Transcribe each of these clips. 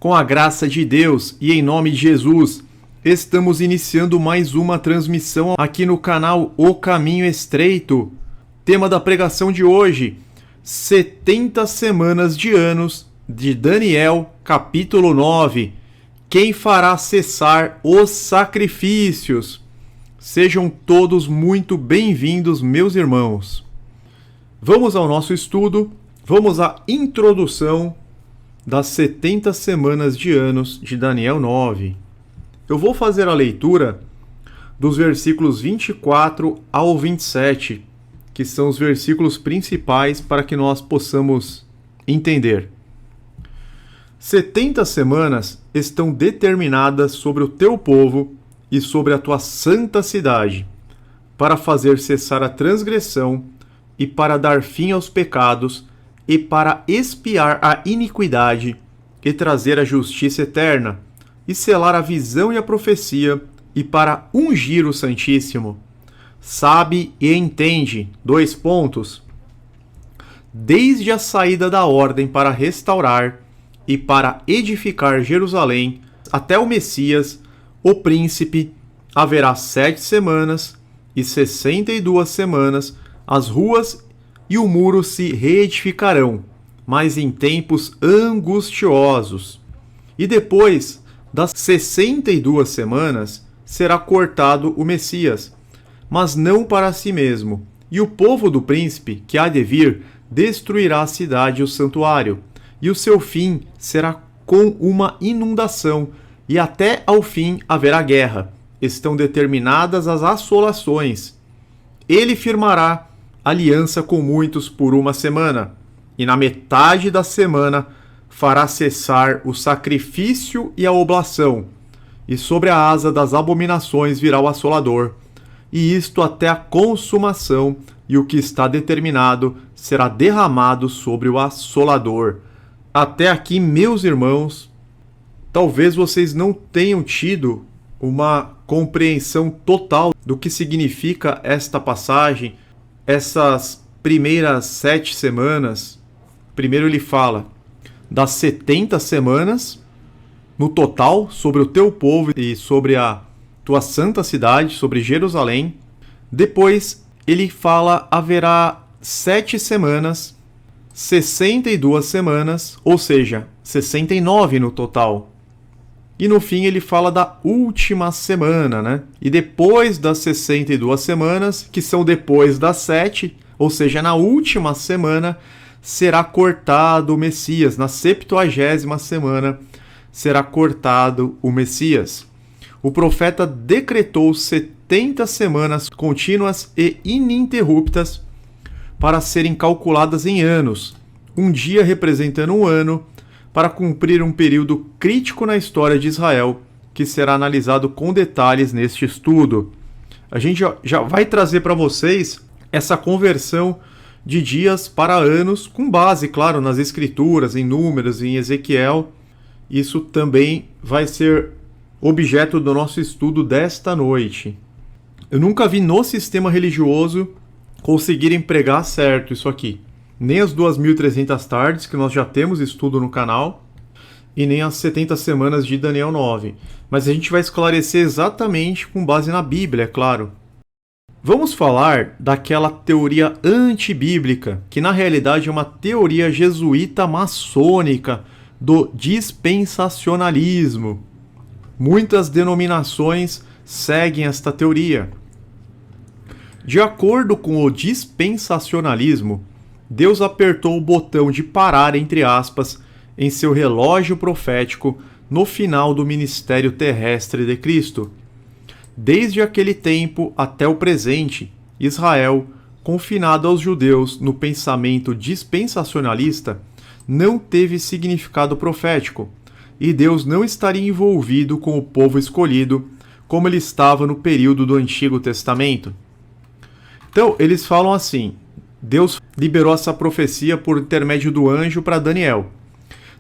Com a graça de Deus e em nome de Jesus, estamos iniciando mais uma transmissão aqui no canal O Caminho Estreito. Tema da pregação de hoje, 70 semanas de anos de Daniel, capítulo 9. Quem fará cessar os sacrifícios? Sejam todos muito bem-vindos, meus irmãos. Vamos ao nosso estudo, vamos à introdução das 70 semanas de anos de Daniel 9. Eu vou fazer a leitura dos versículos 24 ao 27, que são os versículos principais para que nós possamos entender. 70 semanas estão determinadas sobre o teu povo e sobre a tua santa cidade, para fazer cessar a transgressão e para dar fim aos pecados, e para expiar a iniquidade, e trazer a justiça eterna, e selar a visão e a profecia, e para ungir o Santíssimo. Sabe e entende. Desde a saída da ordem para restaurar e para edificar Jerusalém, até o Messias, o príncipe, haverá 7 semanas, e 62 semanas, as ruas e o muro se reedificarão, mas em tempos angustiosos. E depois das 62 semanas será cortado o Messias, mas não para si mesmo. E o povo do príncipe, que há de vir, destruirá a cidade e o santuário, e o seu fim será com uma inundação, e até ao fim haverá guerra. Estão determinadas as assolações. Ele firmará aliança com muitos por 1 semana, e na metade da semana fará cessar o sacrifício e a oblação, e sobre a asa das abominações virá o assolador, e isto até a consumação, e o que está determinado será derramado sobre o assolador. Até aqui, meus irmãos, talvez vocês não tenham tido uma compreensão total do que significa esta passagem. Essas primeiras 7 semanas, primeiro ele fala das 70 semanas no total sobre o teu povo e sobre a tua santa cidade, sobre Jerusalém. Depois ele fala haverá 7 semanas, 62 semanas, ou seja, 69 no total. E no fim ele fala da última semana, né? E depois das 62 semanas, que são depois das 7, ou seja, na última semana, será cortado o Messias. Na 70ª semana será cortado o Messias. O profeta decretou 70 semanas contínuas e ininterruptas para serem calculadas em anos, um dia representando um ano, para cumprir um período crítico na história de Israel, que será analisado com detalhes neste estudo. A gente já vai trazer para vocês essa conversão de dias para anos, com base, claro, nas Escrituras, em Números, em Ezequiel. Isso também vai ser objeto do nosso estudo desta noite. Eu nunca vi no sistema religioso conseguirem pregar certo isso aqui. Nem as 2.300 tardes, que nós já temos estudo no canal, e nem as 70 semanas de Daniel 9. Mas a gente vai esclarecer exatamente com base na Bíblia, é claro. Vamos falar daquela teoria antibíblica, que na realidade é uma teoria jesuíta maçônica do dispensacionalismo. Muitas denominações seguem esta teoria. De acordo com o dispensacionalismo, Deus apertou o botão de parar, entre aspas, em seu relógio profético no final do ministério terrestre de Cristo. Desde aquele tempo até o presente, Israel, confinado aos judeus no pensamento dispensacionalista, não teve significado profético, e Deus não estaria envolvido com o povo escolhido como ele estava no período do Antigo Testamento. Então, eles falam assim: Deus liberou essa profecia por intermédio do anjo para Daniel.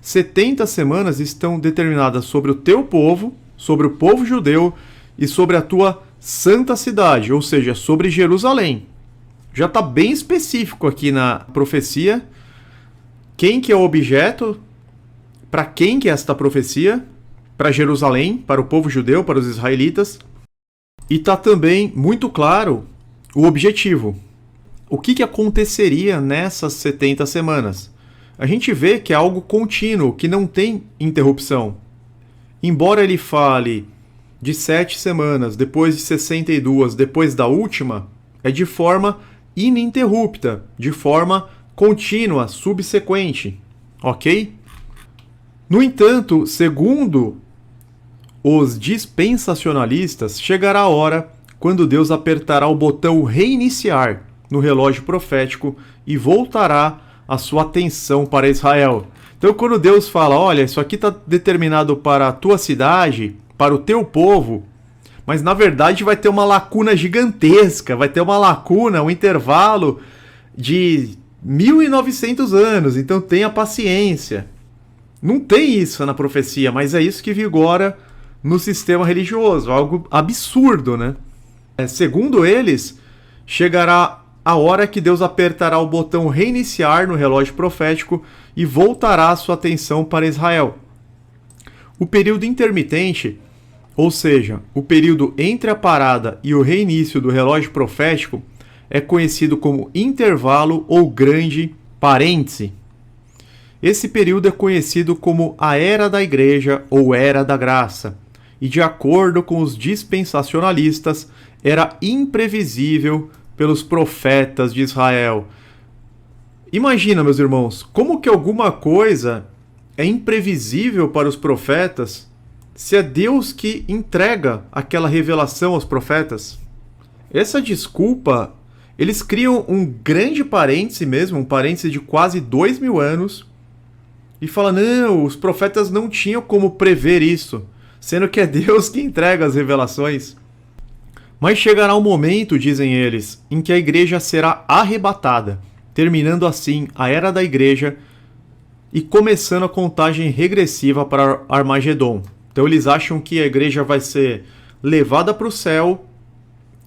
70 semanas estão determinadas sobre o teu povo, sobre o povo judeu e sobre a tua santa cidade, ou seja, sobre Jerusalém. Já está bem específico aqui na profecia quem que é o objeto para quem que é esta profecia? Para Jerusalém, para o povo judeu, para os israelitas. E está também muito claro o objetivo. O que aconteceria nessas 70 semanas? A gente vê que é algo contínuo, que não tem interrupção. Embora ele fale de 7 semanas, depois de 62, depois da última, é de forma ininterrupta, de forma contínua, subsequente, ok? No entanto, segundo os dispensacionalistas, chegará a hora quando Deus apertará o botão reiniciar no relógio profético e voltará a sua atenção para Israel. Então, quando Deus fala, olha, isso aqui está determinado para a tua cidade, para o teu povo, mas na verdade vai ter uma lacuna gigantesca, vai ter uma lacuna, um intervalo de 1900 anos, então tenha paciência. Não tem isso na profecia, mas é isso que vigora no sistema religioso, algo absurdo, né? Segundo eles, chegará a hora que Deus apertará o botão reiniciar no relógio profético e voltará a sua atenção para Israel. O período intermitente, ou seja, o período entre a parada e o reinício do relógio profético, é conhecido como intervalo ou grande parêntese. Esse período é conhecido como a Era da Igreja ou Era da Graça, e de acordo com os dispensacionalistas, era imprevisível pelos profetas de Israel. Imagina, meus irmãos, como que alguma coisa é imprevisível para os profetas se é Deus que entrega aquela revelação aos profetas? Essa desculpa, eles criam um grande parêntese mesmo, um parêntese de quase 2000 anos, e falam, não, os profetas não tinham como prever isso, sendo que é Deus que entrega as revelações. Mas chegará um momento, dizem eles, em que a igreja será arrebatada, terminando assim a Era da Igreja e começando a contagem regressiva para Armagedon. Então eles acham que a igreja vai ser levada para o céu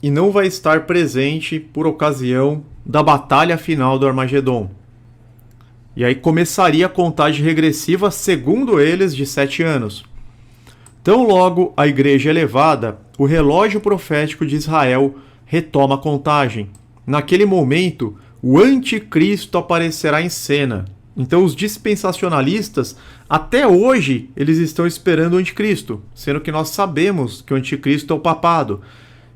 e não vai estar presente por ocasião da batalha final do Armagedon. E aí começaria a contagem regressiva, segundo eles, de 7 anos. Tão logo a igreja é levada, o relógio profético de Israel retoma a contagem. Naquele momento, o anticristo aparecerá em cena. Então os dispensacionalistas, até hoje, eles estão esperando o anticristo, sendo que nós sabemos que o anticristo é o papado,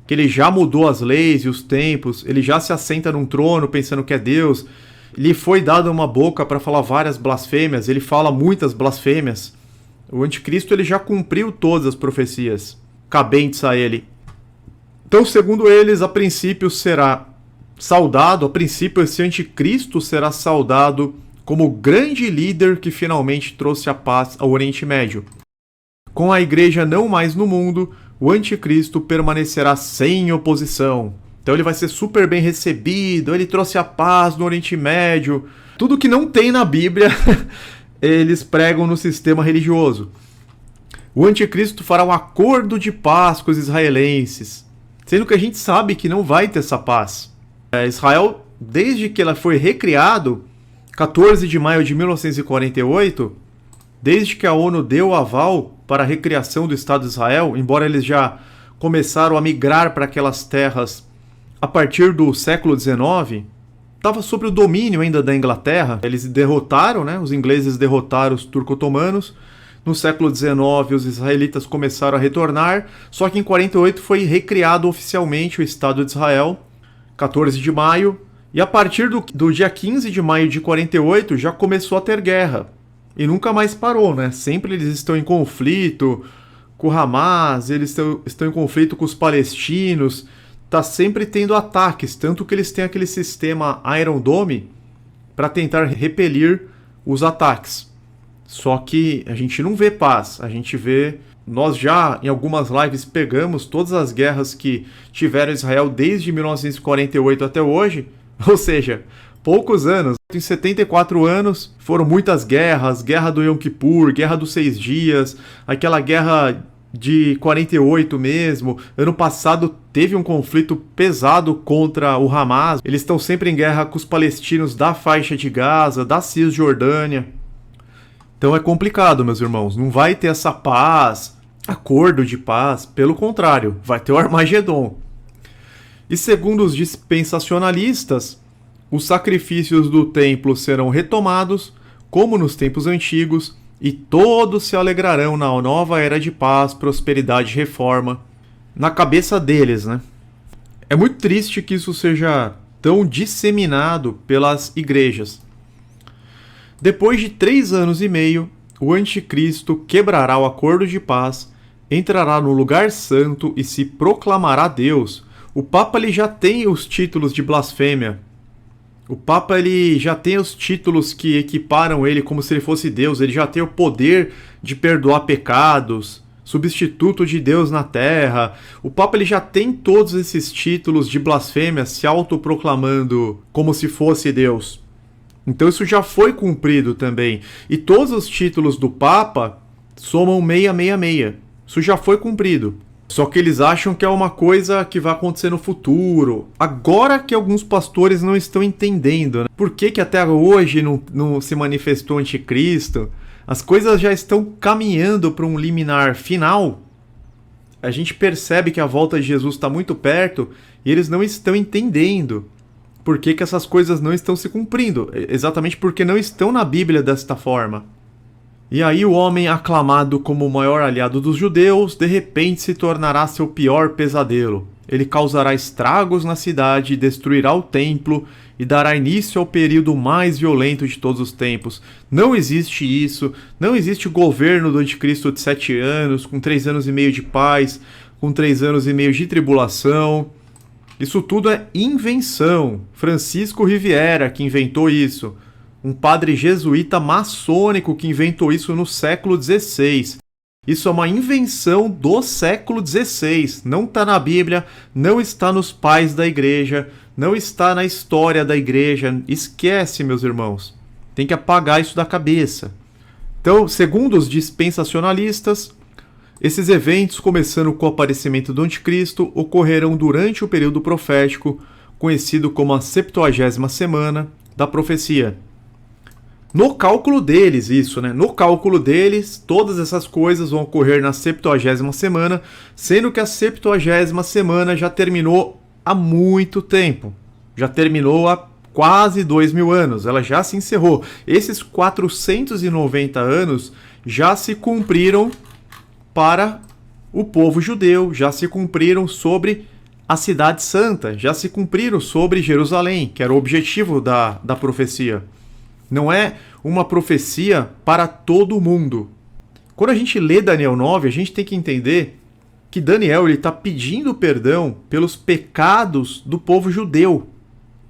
que ele já mudou as leis e os tempos, ele já se assenta num trono pensando que é Deus, lhe foi dada uma boca para falar várias blasfêmias, ele fala muitas blasfêmias. O anticristo ele já cumpriu todas as profecias cabentes a ele. Então, segundo eles, a princípio será saudado, a princípio esse anticristo será saudado como o grande líder que finalmente trouxe a paz ao Oriente Médio. Com a igreja não mais no mundo, o anticristo permanecerá sem oposição. Então ele vai ser super bem recebido, ele trouxe a paz no Oriente Médio. Tudo que não tem na Bíblia, eles pregam no sistema religioso. O anticristo fará um acordo de paz com os israelenses, sendo que a gente sabe que não vai ter essa paz. Israel, desde que ela foi recriado, 14 de maio de 1948, desde que a ONU deu o aval para a recriação do Estado de Israel, embora eles já começaram a migrar para aquelas terras a partir do século XIX, estava sob o domínio ainda da Inglaterra. Eles derrotaram, né? Os ingleses derrotaram os turco-otomanos. No século XIX, os israelitas começaram a retornar, só que em 48 foi recriado oficialmente o Estado de Israel, 14 de maio, e a partir do dia 15 de maio de 48 já começou a ter guerra. E nunca mais parou, né? Sempre eles estão em conflito com o Hamas, eles estão em conflito com os palestinos, tá sempre tendo ataques, tanto que eles têm aquele sistema Iron Dome para tentar repelir os ataques. Só que a gente não vê paz, a gente vê... Nós já, em algumas lives, pegamos todas as guerras que tiveram Israel desde 1948 até hoje, ou seja, poucos anos. Em 74 anos foram muitas guerras, guerra do Yom Kippur, guerra dos 6 dias, aquela guerra de 48 mesmo. Ano passado teve um conflito pesado contra o Hamas. Eles estão sempre em guerra com os palestinos da faixa de Gaza, da Cisjordânia. Então é complicado, meus irmãos. Não vai ter essa paz, acordo de paz. Pelo contrário, vai ter o Armagedon. E segundo os dispensacionalistas, os sacrifícios do templo serão retomados, como nos tempos antigos, e todos se alegrarão na nova era de paz, prosperidade e reforma. Na cabeça deles, né? É muito triste que isso seja tão disseminado pelas igrejas. Depois de 3 anos e meio, o anticristo quebrará o acordo de paz, entrará no lugar santo e se proclamará Deus. O Papa ele já tem os títulos de blasfêmia. O Papa ele já tem os títulos que equiparam ele como se ele fosse Deus. Ele já tem o poder de perdoar pecados, substituto de Deus na terra. O Papa ele já tem todos esses títulos de blasfêmia, se autoproclamando como se fosse Deus. Então isso já foi cumprido também. E todos os títulos do Papa somam 666. Isso já foi cumprido. Só que eles acham que é uma coisa que vai acontecer no futuro. Agora que alguns pastores não estão entendendo, né? Por que até hoje não se manifestou o anticristo? As coisas já estão caminhando para um liminar final. A gente percebe que a volta de Jesus está muito perto e eles não estão entendendo por que essas coisas não estão se cumprindo. Exatamente porque não estão na Bíblia desta forma. E aí o homem aclamado como o maior aliado dos judeus, de repente se tornará seu pior pesadelo. Ele causará estragos na cidade, destruirá o templo e dará início ao período mais violento de todos os tempos. Não existe isso, não existe o governo do anticristo de 7 anos, com 3 anos e meio de paz, com 3 anos e meio de tribulação. Isso tudo é invenção. Francisco Riviera que inventou isso. Um padre jesuíta maçônico que inventou isso no século XVI. Isso é uma invenção do século XVI. Não está na Bíblia, não está nos pais da igreja, não está na história da igreja. Esquece, meus irmãos. Tem que apagar isso da cabeça. Então, segundo os dispensacionalistas, esses eventos, começando com o aparecimento do anticristo, ocorrerão durante o período profético, conhecido como a 70ª semana da profecia. No cálculo deles, isso, né? No cálculo deles, todas essas coisas vão ocorrer na 70ª semana, sendo que a 70ª semana já terminou há muito tempo. Já terminou há quase 2000 anos, ela já se encerrou. Esses 490 anos já se cumpriram para o povo judeu, já se cumpriram sobre a cidade santa, já se cumpriram sobre Jerusalém, que era o objetivo da profecia. Não é uma profecia para todo mundo. Quando a gente lê Daniel 9, a gente tem que entender que Daniel está pedindo perdão pelos pecados do povo judeu.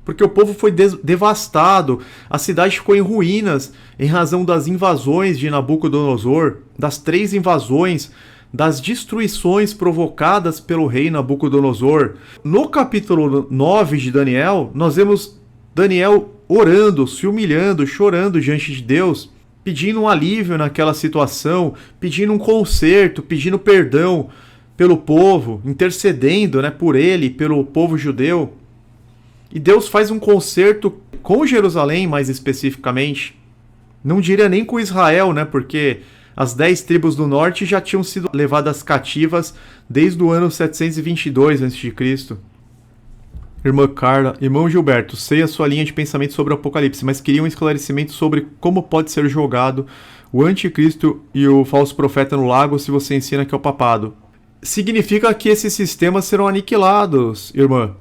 Porque o povo foi devastado, a cidade ficou em ruínas em razão das invasões de Nabucodonosor, das 3 invasões, das destruições provocadas pelo rei Nabucodonosor. No capítulo 9 de Daniel, nós vemos Daniel orando, se humilhando, chorando diante de Deus, pedindo um alívio naquela situação, pedindo um conserto, pedindo perdão pelo povo, intercedendo, né, por ele, pelo povo judeu. E Deus faz um conserto com Jerusalém, mais especificamente. Não diria nem com Israel, né, porque as 10 tribos do norte já tinham sido levadas cativas desde o ano 722 a.C. Irmã Carla, irmão Gilberto, sei a sua linha de pensamento sobre o Apocalipse, mas queria um esclarecimento sobre como pode ser jogado o anticristo e o falso profeta no lago se você ensina que é o papado. Significa que esses sistemas serão aniquilados, irmã.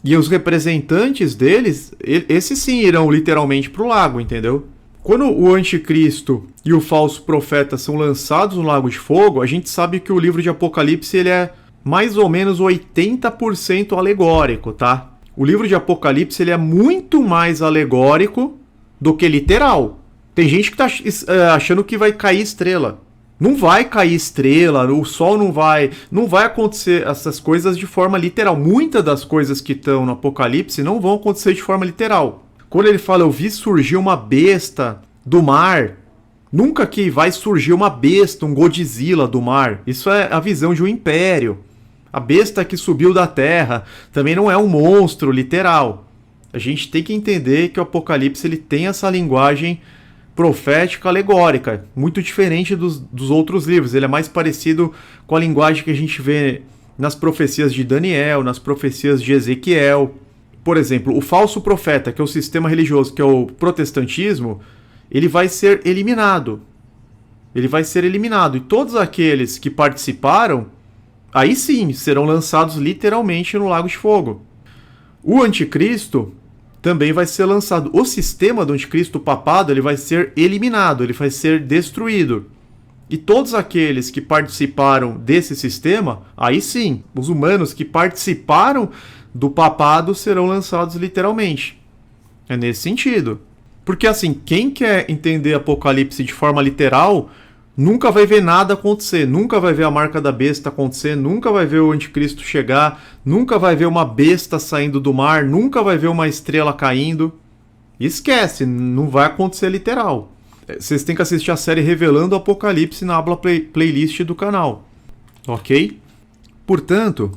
E os representantes deles, esses sim irão literalmente para o lago, entendeu? Quando o anticristo e o falso profeta são lançados no lago de fogo, a gente sabe que o livro de Apocalipse ele é mais ou menos 80% alegórico, tá? O livro de Apocalipse ele é muito mais alegórico do que literal. Tem gente que tá achando que vai cair estrela. Não vai cair estrela, o sol não vai acontecer essas coisas de forma literal. Muitas das coisas que estão no Apocalipse não vão acontecer de forma literal. Quando ele fala, eu vi surgir uma besta do mar, nunca que vai surgir uma besta, um Godzilla do mar. Isso é a visão de um império. A besta que subiu da terra também não é um monstro literal. A gente tem que entender que o Apocalipse ele tem essa linguagem profética alegórica, muito diferente dos outros livros. Ele é mais parecido com a linguagem que a gente vê nas profecias de Daniel, nas profecias de Ezequiel. Por exemplo, o falso profeta, que é o sistema religioso, que é o protestantismo, ele vai ser eliminado. Ele vai ser eliminado. E todos aqueles que participaram, aí sim, serão lançados literalmente no lago de fogo. O anticristo também vai ser lançado. O sistema do anticristo, o papado, ele vai ser eliminado, ele vai ser destruído. E todos aqueles que participaram desse sistema, aí sim, os humanos que participaram do papado serão lançados literalmente. É nesse sentido. Porque assim, quem quer entender Apocalipse de forma literal, nunca vai ver nada acontecer, nunca vai ver a marca da besta acontecer, nunca vai ver o anticristo chegar, nunca vai ver uma besta saindo do mar, nunca vai ver uma estrela caindo. Esquece, não vai acontecer literal. Vocês têm que assistir a série Revelando o Apocalipse na aba playlist do canal. Ok? Portanto,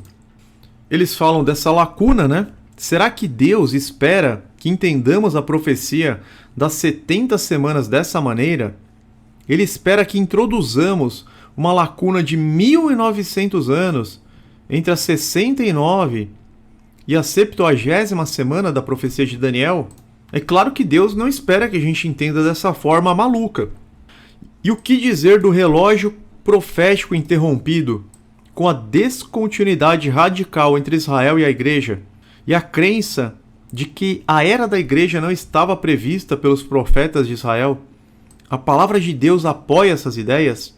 eles falam dessa lacuna, né? Será que Deus espera que entendamos a profecia das 70 semanas dessa maneira? Ele espera que introduzamos uma lacuna de 1900 anos entre a 69 e a 70ª semana da profecia de Daniel? É claro que Deus não espera que a gente entenda dessa forma maluca. E o que dizer do relógio profético interrompido, com a descontinuidade radical entre Israel e a igreja, e a crença de que a era da igreja não estava prevista pelos profetas de Israel? A palavra de Deus apoia essas ideias?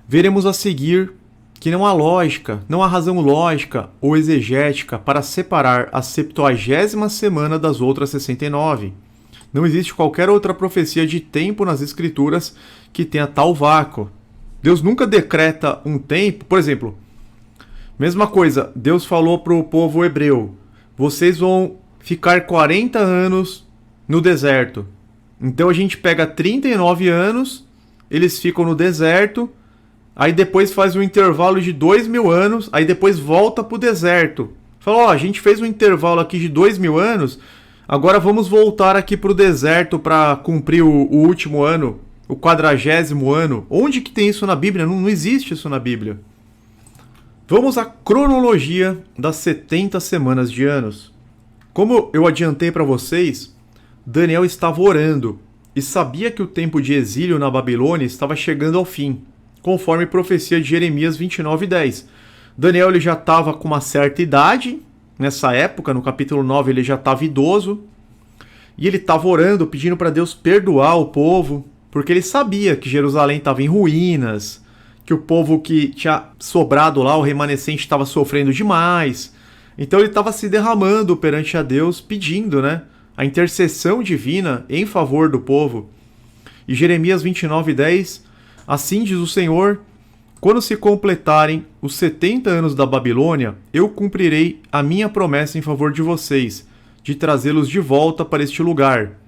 Veremos a seguir que não há lógica, não há razão lógica ou exegética para separar a 70ª semana das outras 69. Não existe qualquer outra profecia de tempo nas Escrituras que tenha tal vácuo. Deus nunca decreta um tempo. Por exemplo, mesma coisa, Deus falou para o povo hebreu: vocês vão ficar 40 anos no deserto. Então a gente pega 39 anos, eles ficam no deserto, aí depois faz um intervalo de 2000 anos, aí depois volta pro deserto. Fala, ó, a gente fez um intervalo aqui de 2000 anos, agora vamos voltar aqui pro deserto para cumprir o último ano, o 40º ano. Onde que tem isso na Bíblia? Não existe isso na Bíblia. Vamos à cronologia das 70 semanas de anos. Como eu adiantei para vocês, Daniel estava orando e sabia que o tempo de exílio na Babilônia estava chegando ao fim, conforme profecia de Jeremias 29:10. Daniel ele já estava com uma certa idade, nessa época, no capítulo 9 ele já estava idoso, e ele estava orando, pedindo para Deus perdoar o povo, porque ele sabia que Jerusalém estava em ruínas, que o povo que tinha sobrado lá, o remanescente, estava sofrendo demais. Então ele estava se derramando perante a Deus, pedindo, né, a intercessão divina em favor do povo. E Jeremias 29:10, assim diz o Senhor: quando se completarem os 70 anos da Babilônia, eu cumprirei a minha promessa em favor de vocês, de trazê-los de volta para este lugar.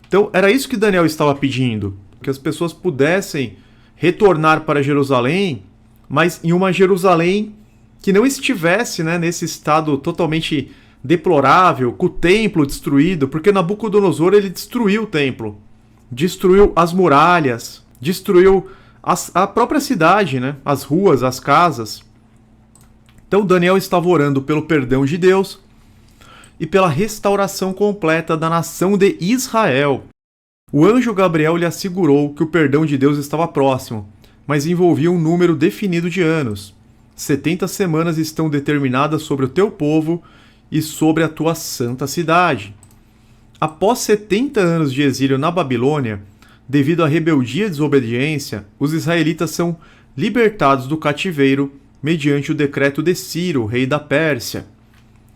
Então era isso que Daniel estava pedindo, que as pessoas pudessem retornar para Jerusalém, mas em uma Jerusalém que não estivesse, né, nesse estado totalmente deplorável, com o templo destruído, porque Nabucodonosor ele destruiu o templo, destruiu as muralhas, destruiu a própria cidade, né, as ruas, as casas. Então Daniel estava orando pelo perdão de Deus e pela restauração completa da nação de Israel. O anjo Gabriel lhe assegurou que o perdão de Deus estava próximo, mas envolvia um número definido de anos. 70 semanas estão determinadas sobre o teu povo e sobre a tua santa cidade. Após 70 anos de exílio na Babilônia, devido à rebeldia e desobediência, os israelitas são libertados do cativeiro mediante o decreto de Ciro, rei da Pérsia.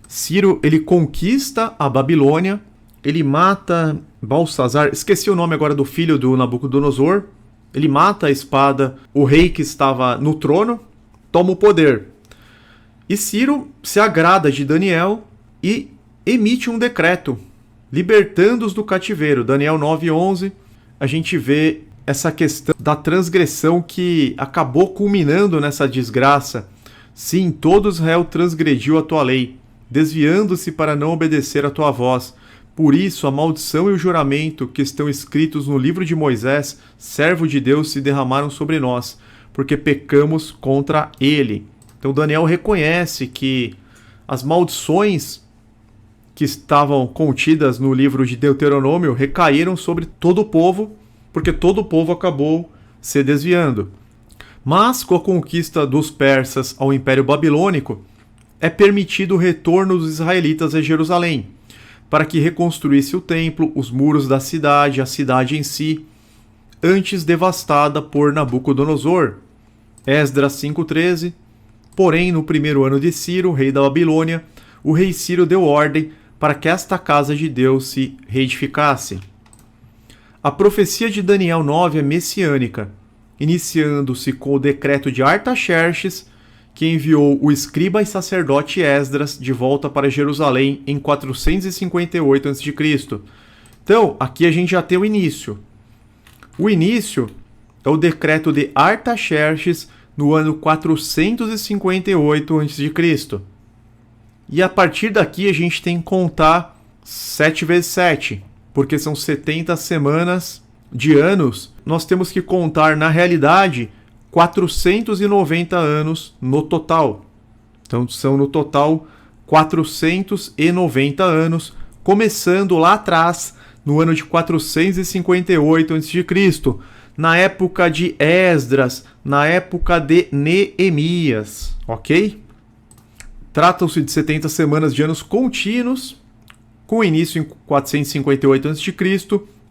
Ciro, ele conquista a Babilônia, ele mata Balsazar, esqueci o nome agora do filho do Nabucodonosor, ele mata a espada o rei que estava no trono, toma o poder. E Ciro se agrada de Daniel e emite um decreto, libertando-os do cativeiro. Daniel 9:11, a gente vê essa questão da transgressão que acabou culminando nessa desgraça. Sim, todo Israel transgrediu a tua lei, desviando-se para não obedecer a tua voz. Por isso, a maldição e o juramento que estão escritos no livro de Moisés, servo de Deus, se derramaram sobre nós, porque pecamos contra ele. Então Daniel reconhece que as maldições que estavam contidas no livro de Deuteronômio recaíram sobre todo o povo, porque todo o povo acabou se desviando. Mas, com a conquista dos persas ao Império Babilônico, é permitido o retorno dos israelitas a Jerusalém, para que reconstruísse o templo, os muros da cidade, a cidade em si, antes devastada por Nabucodonosor. Esdras 5,13. Porém, no primeiro ano de Ciro, rei da Babilônia, o rei Ciro deu ordem para que esta casa de Deus se reedificasse. A profecia de Daniel 9 é messiânica, iniciando-se com o decreto de Artaxerxes, que enviou o escriba e sacerdote Esdras de volta para Jerusalém em 458 a.C. Então, aqui a gente já tem o início. O início é o decreto de Artaxerxes no ano 458 a.C. E a partir daqui a gente tem que contar 7 vezes 7, porque são 70 semanas de anos. Nós temos que contar, na realidade, 490 anos no total. Então são no total 490 anos, começando lá atrás, no ano de 458 a.C., na época de Esdras, na época de Neemias, ok? Tratam-se de 70 semanas de anos contínuos, com início em 458 a.C.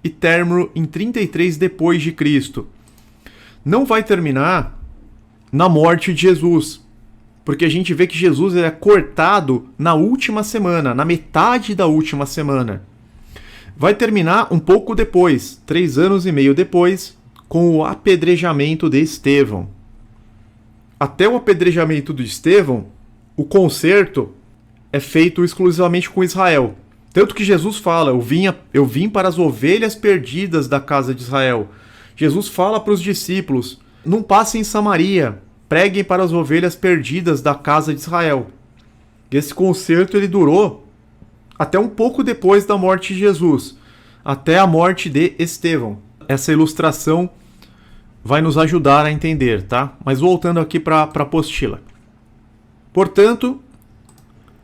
e término em 33 depois de Cristo. Não vai terminar na morte de Jesus, porque a gente vê que Jesus é cortado na última semana, na metade da última semana. Vai terminar um pouco depois, 3 anos e meio depois, com o apedrejamento de Estevão. Até o apedrejamento de Estevão, o concerto é feito exclusivamente com Israel. Tanto que Jesus fala, eu vim para as ovelhas perdidas da casa de Israel. Jesus fala para os discípulos, não passem em Samaria, preguem para as ovelhas perdidas da casa de Israel. Esse concerto ele durou até um pouco depois da morte de Jesus, até a morte de Estevão. Essa ilustração vai nos ajudar a entender, tá? Mas voltando aqui para a apostila. Portanto,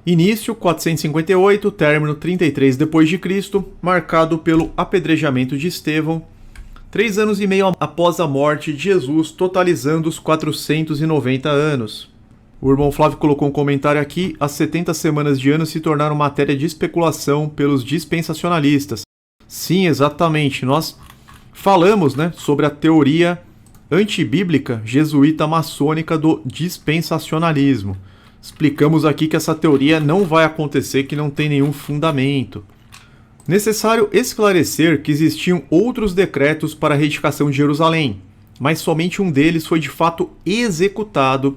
início 458, término 33 depois de Cristo, marcado pelo apedrejamento de Estevão, 3 anos e meio após a morte de Jesus, totalizando os 490 anos. O irmão Flávio colocou um comentário aqui, as 70 semanas de anos se tornaram matéria de especulação pelos dispensacionalistas. Sim, exatamente, nós falamos, sobre a teoria antibíblica jesuíta maçônica do dispensacionalismo. Explicamos aqui que essa teoria não vai acontecer, que não tem nenhum fundamento. Necessário esclarecer que existiam outros decretos para a reedificação de Jerusalém, mas somente um deles foi de fato executado,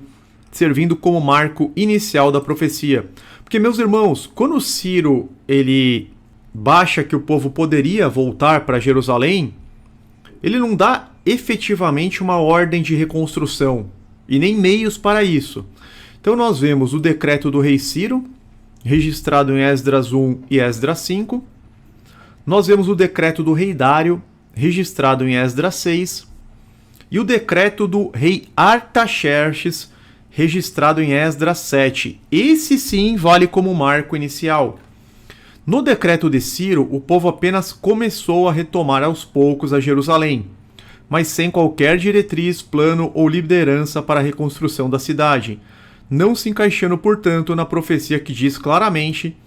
servindo como marco inicial da profecia. Porque, meus irmãos, quando Ciro ele baixa que o povo poderia voltar para Jerusalém, ele não dá efetivamente uma ordem de reconstrução e nem meios para isso. Então nós vemos o decreto do rei Ciro, registrado em Esdras 1 e Esdras 5. Nós vemos o decreto do rei Dário, registrado em Esdras 6. E o decreto do rei Artaxerxes, registrado em Esdras 7. Esse sim vale como marco inicial. No decreto de Ciro, o povo apenas começou a retomar aos poucos a Jerusalém, mas sem qualquer diretriz, plano ou liderança para a reconstrução da cidade, não se encaixando, portanto, na profecia que diz claramente,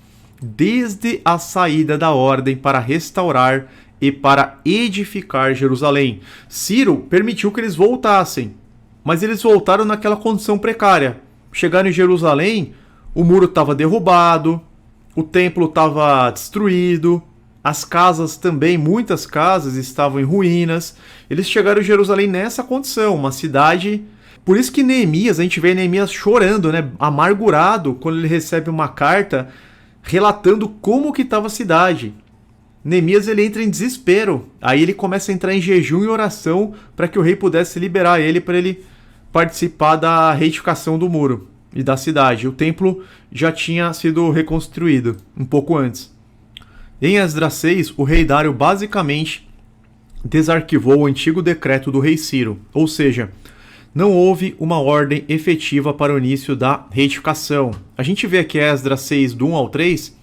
desde a saída da ordem para restaurar e para edificar Jerusalém. Ciro permitiu que eles voltassem, mas eles voltaram naquela condição precária. Chegaram em Jerusalém, o muro estava derrubado, o templo estava destruído, as casas também, muitas casas estavam em ruínas. Eles chegaram em Jerusalém nessa condição, uma cidade... Por isso que Neemias, a gente vê Neemias chorando, amargurado, quando ele recebe uma carta relatando como que estava a cidade. Neemias ele entra em desespero, aí ele começa a entrar em jejum e oração para que o rei pudesse liberar ele, para ele participar da reedificação do muro e da cidade. O templo já tinha sido reconstruído um pouco antes. Em Esdras 6, o rei Dário basicamente desarquivou o antigo decreto do rei Ciro, ou seja, não houve uma ordem efetiva para o início da reedificação. A gente vê aqui Esdras 6, do 1 ao 3.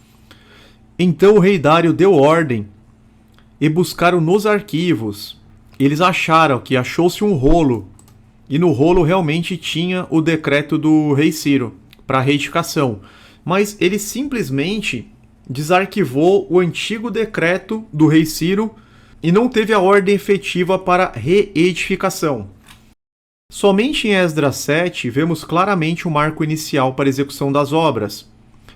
Então o rei Dário deu ordem e buscaram nos arquivos. Eles acharam que achou-se um rolo, e no rolo realmente tinha o decreto do rei Ciro para a reedificação. Mas ele simplesmente desarquivou o antigo decreto do rei Ciro e não teve a ordem efetiva para reedificação. Somente em Esdras 7 vemos claramente o marco inicial para a execução das obras.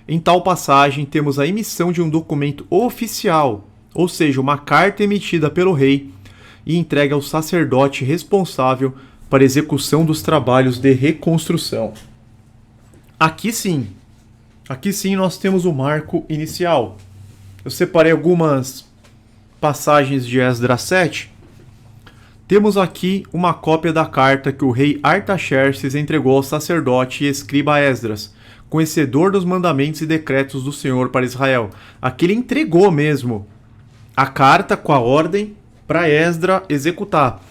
Em tal passagem temos a emissão de um documento oficial, ou seja, uma carta emitida pelo rei e entregue ao sacerdote responsável para a execução dos trabalhos de reconstrução. Aqui sim nós temos o marco inicial. Eu separei algumas passagens de Esdras 7. Temos aqui uma cópia da carta que o rei Artaxerxes entregou ao sacerdote e escriba Esdras, conhecedor dos mandamentos e decretos do Senhor para Israel. Aqui ele entregou mesmo a carta com a ordem para Esdras executar.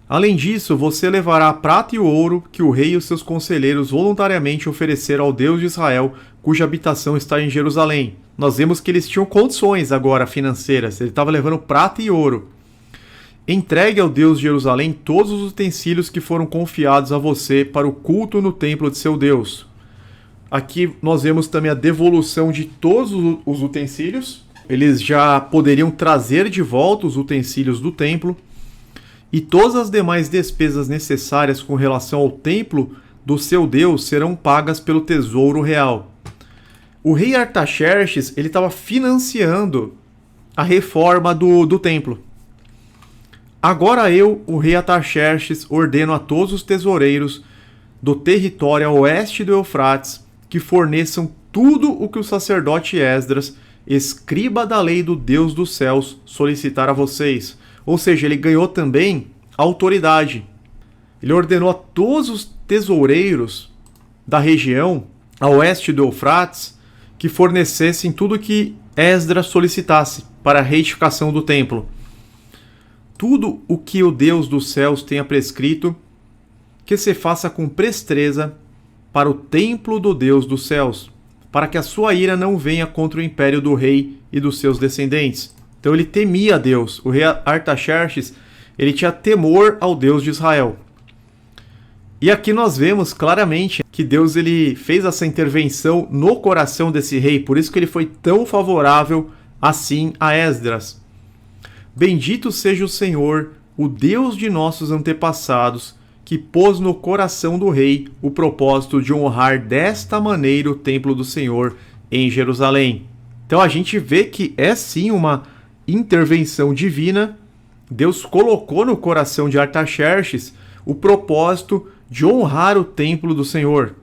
Além disso, você levará a prata e o ouro que o rei e os seus conselheiros voluntariamente ofereceram ao Deus de Israel, cuja habitação está em Jerusalém. Nós vemos que eles tinham condições agora financeiras, ele estava levando prata e ouro. Entregue ao Deus de Jerusalém todos os utensílios que foram confiados a você para o culto no templo de seu Deus. Aqui nós vemos também a devolução de todos os utensílios. Eles já poderiam trazer de volta os utensílios do templo. E todas as demais despesas necessárias com relação ao templo do seu Deus serão pagas pelo tesouro real. O rei Artaxerxes estava financiando a reforma do templo. Agora eu, o rei Artaxerxes, ordeno a todos os tesoureiros do território a oeste do Eufrates que forneçam tudo o que o sacerdote Esdras, escriba da lei do Deus dos céus, solicitar a vocês. Ou seja, ele ganhou também autoridade. Ele ordenou a todos os tesoureiros da região a oeste do Eufrates que fornecessem tudo o que Esdras solicitasse para a reedificação do templo. Tudo o que o Deus dos céus tenha prescrito, que se faça com presteza para o templo do Deus dos céus, para que a sua ira não venha contra o império do rei e dos seus descendentes. Então ele temia a Deus. O rei Artaxerxes, ele tinha temor ao Deus de Israel. E aqui nós vemos claramente que Deus ele fez essa intervenção no coração desse rei, por isso que ele foi tão favorável assim a Esdras. Bendito seja o Senhor, o Deus de nossos antepassados, que pôs no coração do rei o propósito de honrar desta maneira o templo do Senhor em Jerusalém. Então a gente vê que é sim uma intervenção divina. Deus colocou no coração de Artaxerxes o propósito de honrar o templo do Senhor.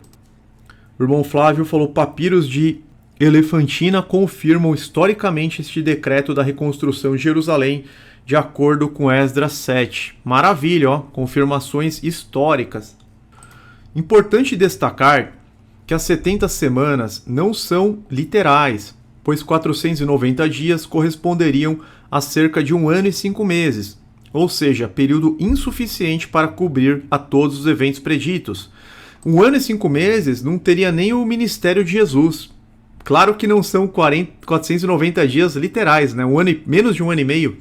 O irmão Flávio falou: papiros de Elefantina confirmam historicamente este decreto da reconstrução de Jerusalém de acordo com Esdras 7. Maravilha, ó, confirmações históricas. Importante destacar que as 70 semanas não são literais, pois 490 dias corresponderiam a cerca de 1 ano e 5 meses, ou seja, período insuficiente para cobrir a todos os eventos preditos. 1 ano e 5 meses não teria nem o ministério de Jesus. Claro que não são 490 dias literais, né? Menos de 1 ano e meio.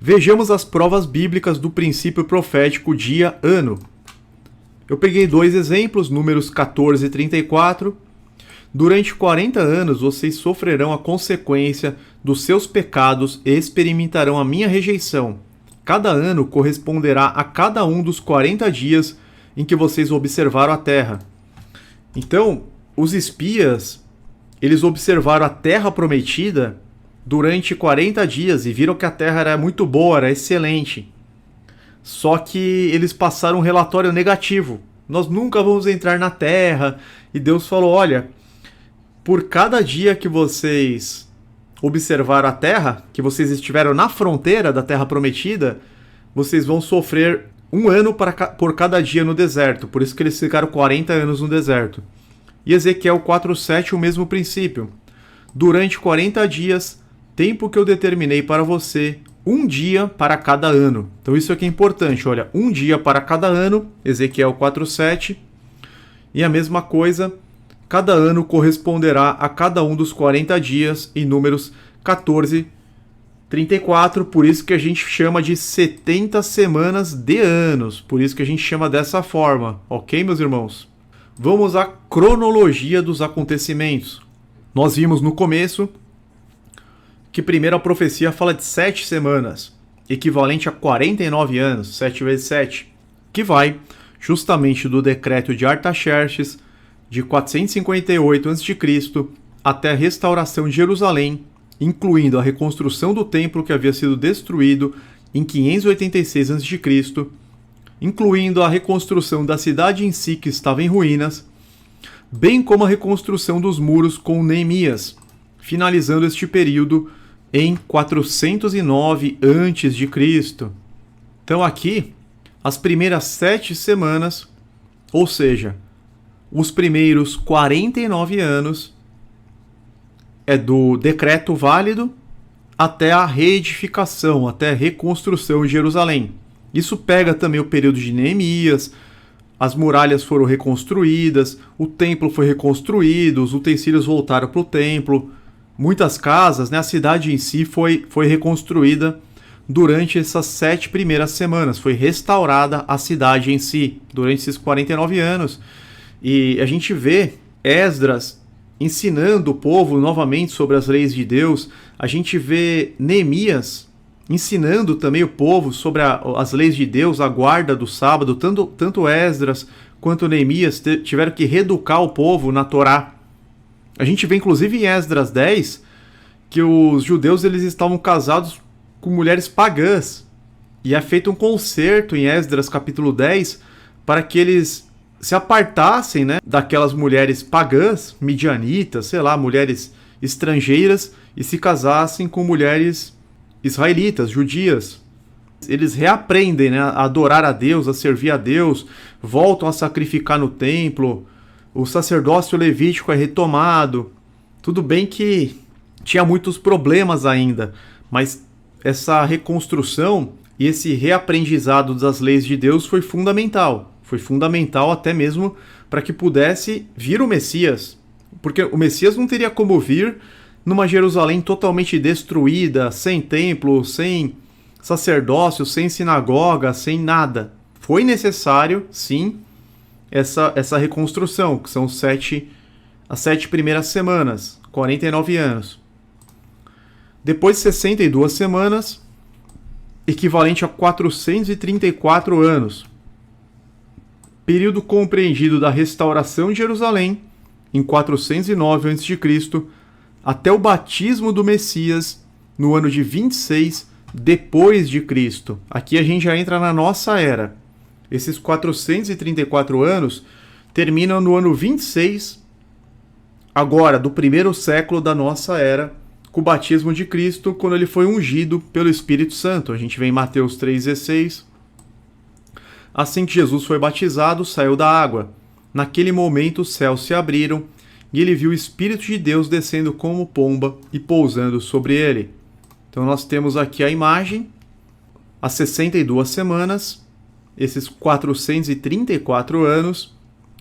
Vejamos as provas bíblicas do princípio profético dia-ano. Eu peguei 2 exemplos, Números 14 e 34. Durante 40 anos vocês sofrerão a consequência dos seus pecados e experimentarão a minha rejeição. Cada ano corresponderá a cada um dos 40 dias em que vocês observaram a terra. Então, os espias, eles observaram a terra prometida durante 40 dias e viram que a terra era muito boa, era excelente. Só que eles passaram um relatório negativo. Nós nunca vamos entrar na terra. E Deus falou: olha, por cada dia que vocês observaram a terra, que vocês estiveram na fronteira da terra prometida, vocês vão sofrer 1 ano por cada dia no deserto. Por isso que eles ficaram 40 anos no deserto. E Ezequiel 4:7, o mesmo princípio. durante 40 dias, tempo que eu determinei para você, um dia para cada ano. Então isso aqui é importante, olha, um dia para cada ano, Ezequiel 4:7, e a mesma coisa, cada ano corresponderá a cada um dos 40 dias, em Números 14:34, por isso que a gente chama de 70 semanas de anos, por isso que a gente chama dessa forma, ok, meus irmãos? Vamos à cronologia dos acontecimentos. Nós vimos no começo que primeiro a profecia fala de 7 semanas, equivalente a 49 anos, 7 vezes 7, que vai justamente do decreto de Artaxerxes, de 458 a.C., até a restauração de Jerusalém, incluindo a reconstrução do templo que havia sido destruído em 586 a.C., incluindo a reconstrução da cidade em si que estava em ruínas, bem como a reconstrução dos muros com Neemias, finalizando este período em 409 a.C. Então aqui, as primeiras 7 semanas, ou seja, os primeiros 49 anos, é do decreto válido até a reedificação, até a reconstrução de Jerusalém. Isso pega também o período de Neemias, as muralhas foram reconstruídas, o templo foi reconstruído, os utensílios voltaram para o templo, muitas casas, né, a cidade em si foi reconstruída durante essas 7 primeiras semanas, foi restaurada a cidade em si, durante esses 49 anos. E a gente vê Esdras ensinando o povo novamente sobre as leis de Deus, a gente vê Neemias ensinando também o povo sobre as leis de Deus, a guarda do sábado, tanto Esdras quanto Neemias tiveram que reeducar o povo na Torá. A gente vê inclusive em Esdras 10 que os judeus eles estavam casados com mulheres pagãs, e é feito um concerto em Esdras capítulo 10 para que eles se apartassem, né, daquelas mulheres pagãs, midianitas, sei lá, mulheres estrangeiras, e se casassem com mulheres israelitas, judias. Eles reaprendem, né, a adorar a Deus, a servir a Deus, voltam a sacrificar no templo, o sacerdócio levítico é retomado. Tudo bem que tinha muitos problemas ainda, mas essa reconstrução e esse reaprendizado das leis de Deus foi fundamental. Foi fundamental até mesmo para que pudesse vir o Messias. Porque o Messias não teria como vir numa Jerusalém totalmente destruída, sem templo, sem sacerdócio, sem sinagoga, sem nada. Foi necessário, sim, essa reconstrução, que são as 7 primeiras semanas, 49 anos. Depois de 62 semanas, equivalente a 434 anos, período compreendido da restauração de Jerusalém, em 409 a.C., até o batismo do Messias, no ano de 26 depois de Cristo. Aqui a gente já entra na nossa era. Esses 434 anos terminam no ano 26, agora do primeiro século da nossa era, com o batismo de Cristo, quando ele foi ungido pelo Espírito Santo. A gente vê em Mateus 3,16. Assim que Jesus foi batizado, saiu da água. Naquele momento os céus se abriram e ele viu o Espírito de Deus descendo como pomba e pousando sobre ele. Então nós temos aqui a imagem, as 62 semanas, esses 434 anos,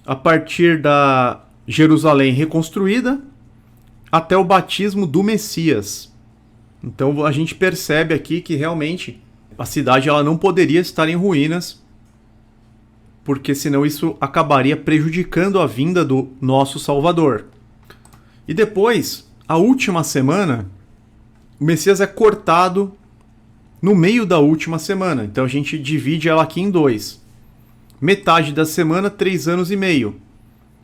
a partir da Jerusalém reconstruída até o batismo do Messias. Então a gente percebe aqui que realmente a cidade ela não poderia estar em ruínas, porque senão isso acabaria prejudicando a vinda do nosso Salvador. E depois, a última semana, o Messias é cortado no meio da última semana. Então a gente divide ela aqui em 2. Metade da semana, 3 anos e meio.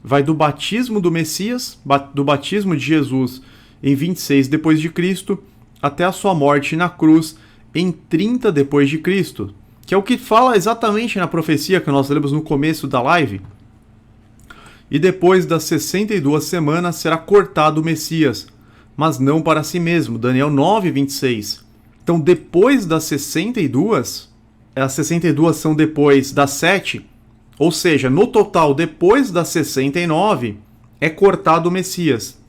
Vai do batismo do Messias, do batismo de Jesus em 26 depois de Cristo, até a sua morte na cruz em 30 depois de Cristo. Que é o que fala exatamente na profecia que nós lemos no começo da live. E depois das 62 semanas será cortado o Messias, mas não para si mesmo. Daniel 9:26. Então depois das 62, as 62 são depois das 7, ou seja, no total depois das 69 é cortado o Messias.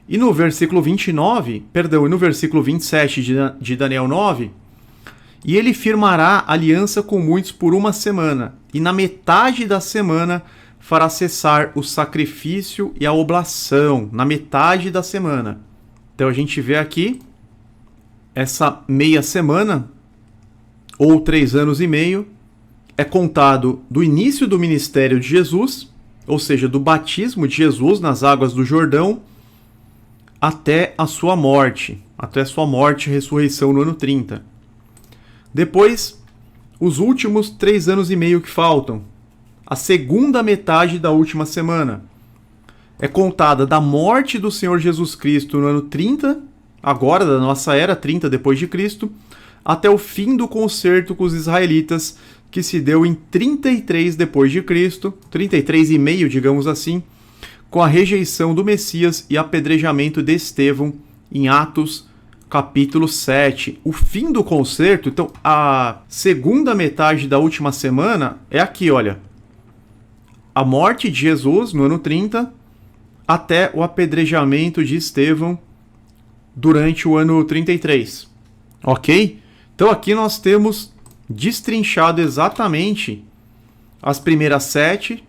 E no versículo 27 de Daniel 9, e ele firmará aliança com muitos por 1 semana, e na metade da semana fará cessar o sacrifício e a oblação, na metade da semana. Então a gente vê aqui essa meia semana, ou 3 anos e meio, é contado do início do ministério de Jesus, ou seja, do batismo de Jesus nas águas do Jordão, até a sua morte e ressurreição no ano 30. Depois, os últimos 3 anos e meio que faltam, a segunda metade da última semana, é contada da morte do Senhor Jesus Cristo no ano 30, agora da nossa era, 30 depois de Cristo, até o fim do concerto com os israelitas, que se deu em 33 depois de Cristo, 33 e meio, digamos assim, com a rejeição do Messias e apedrejamento de Estevão em Atos capítulo 7. O fim do concerto, então a segunda metade da última semana é aqui, olha. A morte de Jesus no ano 30 até o apedrejamento de Estevão durante o ano 33. Ok? Então aqui nós temos destrinchado exatamente as primeiras 7,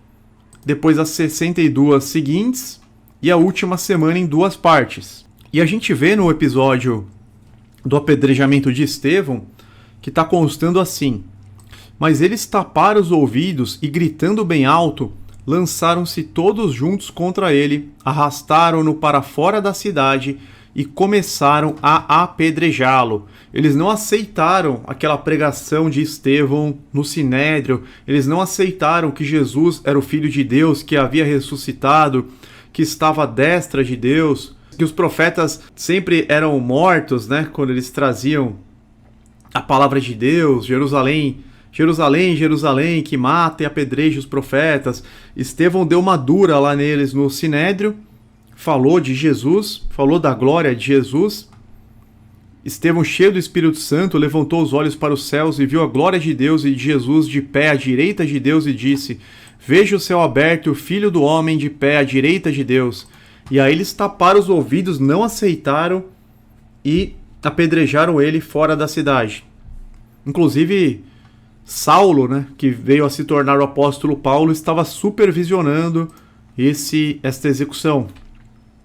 depois as 62 seguintes e a última semana em 2 partes. E a gente vê no episódio do apedrejamento de Estevão que está constando assim: mas eles taparam os ouvidos e, gritando bem alto, lançaram-se todos juntos contra ele, arrastaram-no para fora da cidade e começaram a apedrejá-lo. Eles não aceitaram aquela pregação de Estevão no Sinédrio, eles não aceitaram que Jesus era o Filho de Deus, que havia ressuscitado, que estava à destra de Deus, que os profetas sempre eram mortos, né, quando eles traziam a palavra de Deus. Jerusalém, Jerusalém, Jerusalém, que mata e apedreja os profetas. Estevão deu uma dura lá neles no Sinédrio, falou de Jesus, falou da glória de Jesus. Estevão, cheio do Espírito Santo, levantou os olhos para os céus e viu a glória de Deus e de Jesus de pé à direita de Deus e disse: veja o céu aberto e o Filho do Homem de pé à direita de Deus. E aí eles taparam os ouvidos, não aceitaram e apedrejaram ele fora da cidade. Inclusive, Saulo, né, que veio a se tornar o apóstolo Paulo, estava supervisionando esta execução.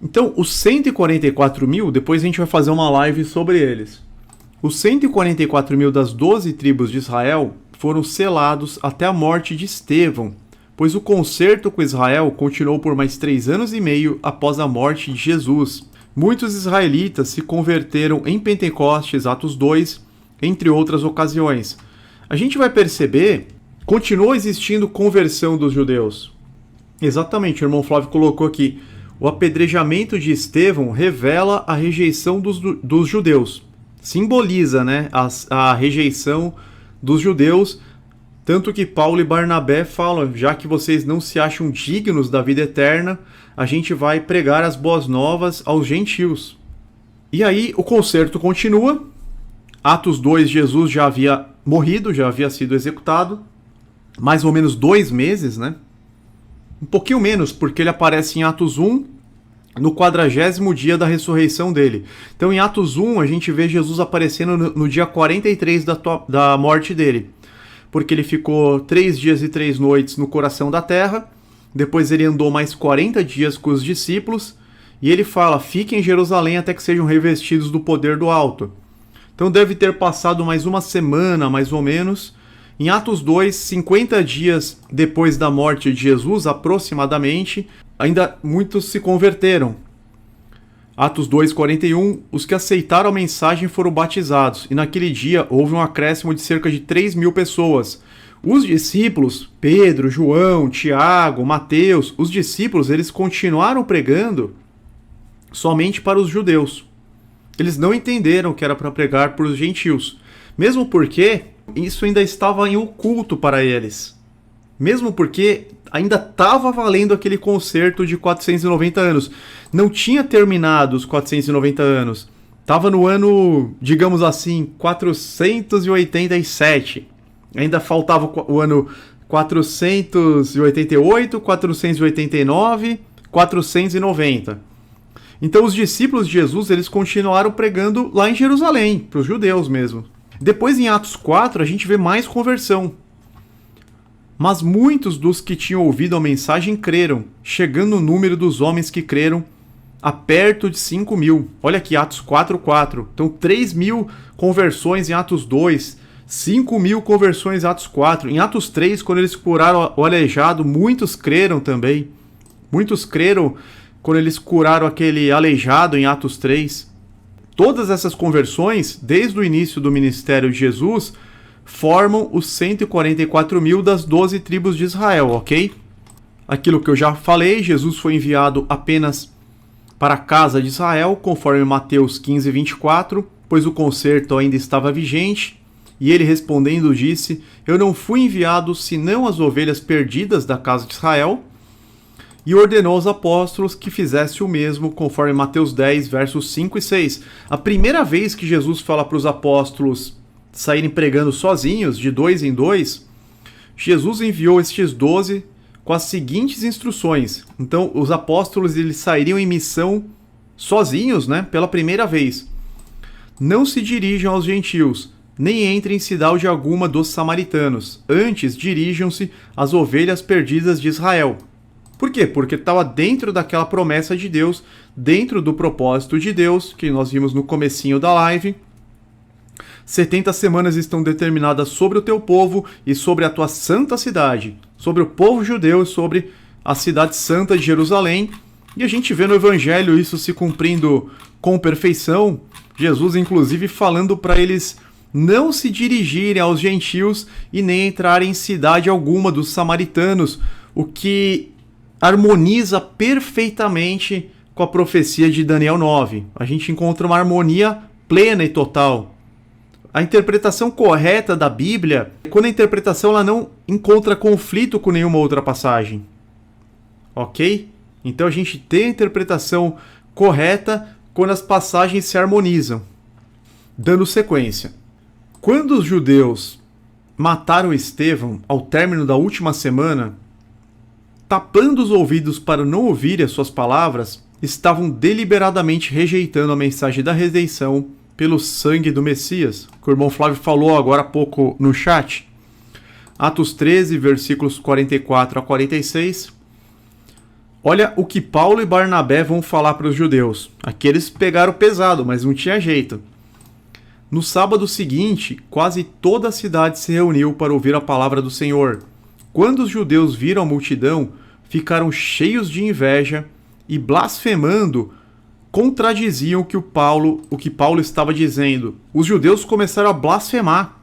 Então, os 144 mil, depois a gente vai fazer uma live sobre eles. Os 144 mil das 12 tribos de Israel foram selados até a morte de Estevão, pois o concerto com Israel continuou por mais 3 anos e meio após a morte de Jesus. Muitos israelitas se converteram em Pentecostes, Atos 2, entre outras ocasiões. A gente vai perceber, continuou existindo conversão dos judeus. Exatamente, o irmão Flávio colocou aqui. O apedrejamento de Estevão revela a rejeição dos judeus. Simboliza, né, a rejeição dos judeus, tanto que Paulo e Barnabé falam: já que vocês não se acham dignos da vida eterna, a gente vai pregar as boas novas aos gentios. E aí o concerto continua. Atos 2, Jesus já havia morrido, já havia sido executado. Mais ou menos 2 meses, né? Um pouquinho menos, porque ele aparece em Atos 1, no 40º dia da ressurreição dele. Então, em Atos 1, a gente vê Jesus aparecendo no dia 43 da morte dele. Porque ele ficou 3 dias e 3 noites no coração da terra. Depois ele andou mais 40 dias com os discípulos. E ele fala: fiquem em Jerusalém até que sejam revestidos do poder do alto. Então deve ter passado mais uma semana, mais ou menos. Em Atos 2, 50 dias depois da morte de Jesus, aproximadamente, ainda muitos se converteram. Atos 2, 41, os que aceitaram a mensagem foram batizados, e naquele dia houve um acréscimo de cerca de 3.000 pessoas. Os discípulos, Pedro, João, Tiago, Mateus, os discípulos, eles continuaram pregando somente para os judeus. Eles não entenderam que era para pregar para os gentios, mesmo porque isso ainda estava em oculto para eles. Mesmo porque ainda estava valendo aquele concerto de 490 anos. Não tinha terminado os 490 anos. Estava no ano, digamos assim, 487. Ainda faltava o ano 488, 489, 490. Então os discípulos de Jesus, eles continuaram pregando lá em Jerusalém, para os judeus mesmo. Depois em Atos 4, a gente vê mais conversão. Mas muitos dos que tinham ouvido a mensagem creram, chegando o número dos homens que creram a perto de 5.000. Olha aqui, Atos 4:4. Então 3.000 conversões em Atos 2, 5.000 conversões em Atos 4. Em Atos 3, quando eles curaram o aleijado, muitos creram também. Muitos creram quando eles curaram aquele aleijado em Atos 3. Todas essas conversões, desde o início do ministério de Jesus, formam os 144.000 das 12 tribos de Israel, ok? Aquilo que eu já falei, Jesus foi enviado apenas para a casa de Israel, conforme Mateus 15:24, pois o concerto ainda estava vigente, e ele respondendo disse: Eu não fui enviado senão as ovelhas perdidas da casa de Israel, e ordenou aos apóstolos que fizesse o mesmo, conforme Mateus 10, versos 5 e 6. A primeira vez que Jesus fala para os apóstolos saírem pregando sozinhos, de 2 em 2, Jesus enviou estes 12 com as seguintes instruções. Então, os apóstolos eles sairiam em missão sozinhos, né, pela primeira vez. Não se dirijam aos gentios, nem entrem em cidade alguma dos samaritanos. Antes, dirijam-se às ovelhas perdidas de Israel. Por quê? Porque estava dentro daquela promessa de Deus, dentro do propósito de Deus, que nós vimos no comecinho da live. 70 semanas estão determinadas sobre o teu povo e sobre a tua santa cidade, sobre o povo judeu e sobre a cidade santa de Jerusalém. E a gente vê no Evangelho isso se cumprindo com perfeição. Jesus, inclusive, falando para eles não se dirigirem aos gentios e nem entrarem em cidade alguma dos samaritanos, o que harmoniza perfeitamente com a profecia de Daniel 9. A gente encontra uma harmonia plena e total. A interpretação correta da Bíblia é quando a interpretação ela não encontra conflito com nenhuma outra passagem. Ok? Então a gente tem a interpretação correta quando as passagens se harmonizam. Dando sequência. Quando os judeus mataram Estevão ao término da última semana, tapando os ouvidos para não ouvir as suas palavras, estavam deliberadamente rejeitando a mensagem da redenção pelo sangue do Messias, que o irmão Flávio falou agora há pouco no chat. Atos 13, versículos 44 a 46. Olha o que Paulo e Barnabé vão falar para os judeus. Aqui eles pegaram pesado, mas não tinha jeito. No sábado seguinte, quase toda a cidade se reuniu para ouvir a palavra do Senhor. Quando os judeus viram a multidão, ficaram cheios de inveja e, blasfemando, contradiziam o que Paulo estava dizendo. Os judeus começaram a blasfemar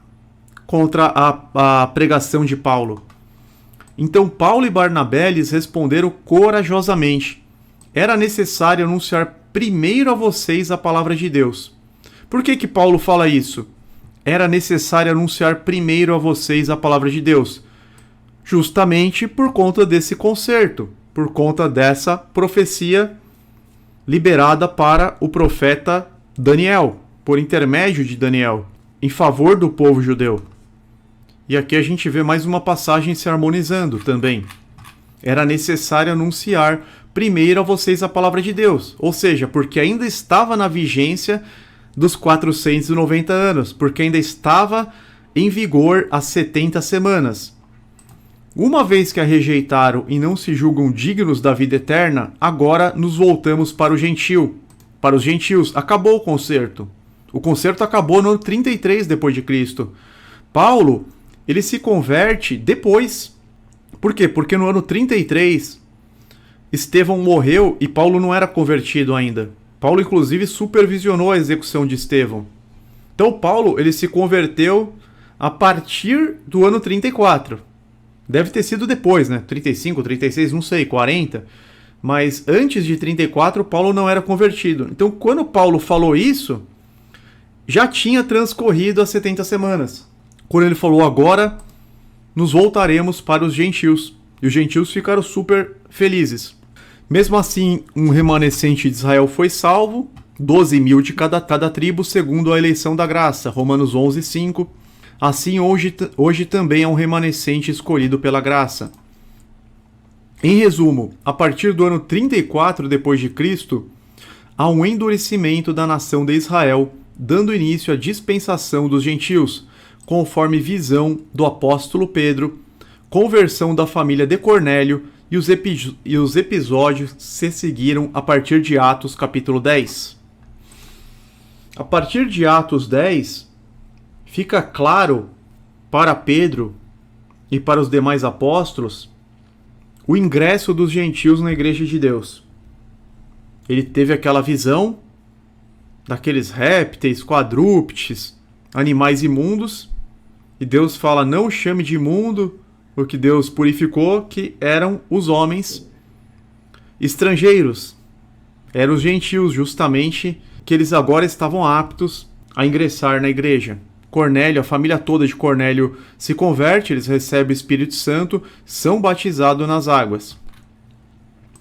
contra a pregação de Paulo. Então Paulo e Barnabé lhes responderam corajosamente: era necessário anunciar primeiro a vocês a palavra de Deus. Por que Paulo fala isso? Era necessário anunciar primeiro a vocês a palavra de Deus. Justamente por conta desse concerto, por conta dessa profecia liberada para o profeta Daniel, por intermédio de Daniel, em favor do povo judeu. E aqui a gente vê mais uma passagem se harmonizando também. Era necessário anunciar primeiro a vocês a palavra de Deus, ou seja, porque ainda estava na vigência dos 490 anos, porque ainda estava em vigor as 70 semanas. Uma vez que a rejeitaram e não se julgam dignos da vida eterna, agora nos voltamos para o gentio. Para os gentios, acabou o concerto. O concerto acabou no ano 33 depois de Cristo. Paulo, ele se converte depois. Por quê? Porque no ano 33, Estevão morreu e Paulo não era convertido ainda. Paulo, inclusive, supervisionou a execução de Estevão. Então, Paulo, ele se converteu a partir do ano 34. Deve ter sido depois, né? 35, 36, não sei, 40. Mas antes de 34, Paulo não era convertido. Então, quando Paulo falou isso, já tinha transcorrido as 70 semanas. Quando ele falou, agora nos voltaremos para os gentios. E os gentios ficaram super felizes. Mesmo assim, um remanescente de Israel foi salvo, 12.000 de cada tribo, segundo a eleição da graça, Romanos 11, 5. Assim, hoje também é um remanescente escolhido pela graça. Em resumo, a partir do ano 34 depois de Cristo, a um endurecimento da nação de Israel, dando início à dispensação dos gentios, conforme visão do apóstolo Pedro, conversão da família de Cornélio e os episódios se seguiram a partir de Atos capítulo 10. A partir de Atos 10, fica claro para Pedro e para os demais apóstolos o ingresso dos gentios na igreja de Deus. Ele teve aquela visão daqueles répteis, quadrúpedes, animais imundos, e Deus fala: não chame de imundo o que Deus purificou, que eram os homens estrangeiros. Eram os gentios, justamente, que eles agora estavam aptos a ingressar na igreja. Cornélio, a família toda de Cornélio se converte, eles recebem o Espírito Santo, são batizados nas águas.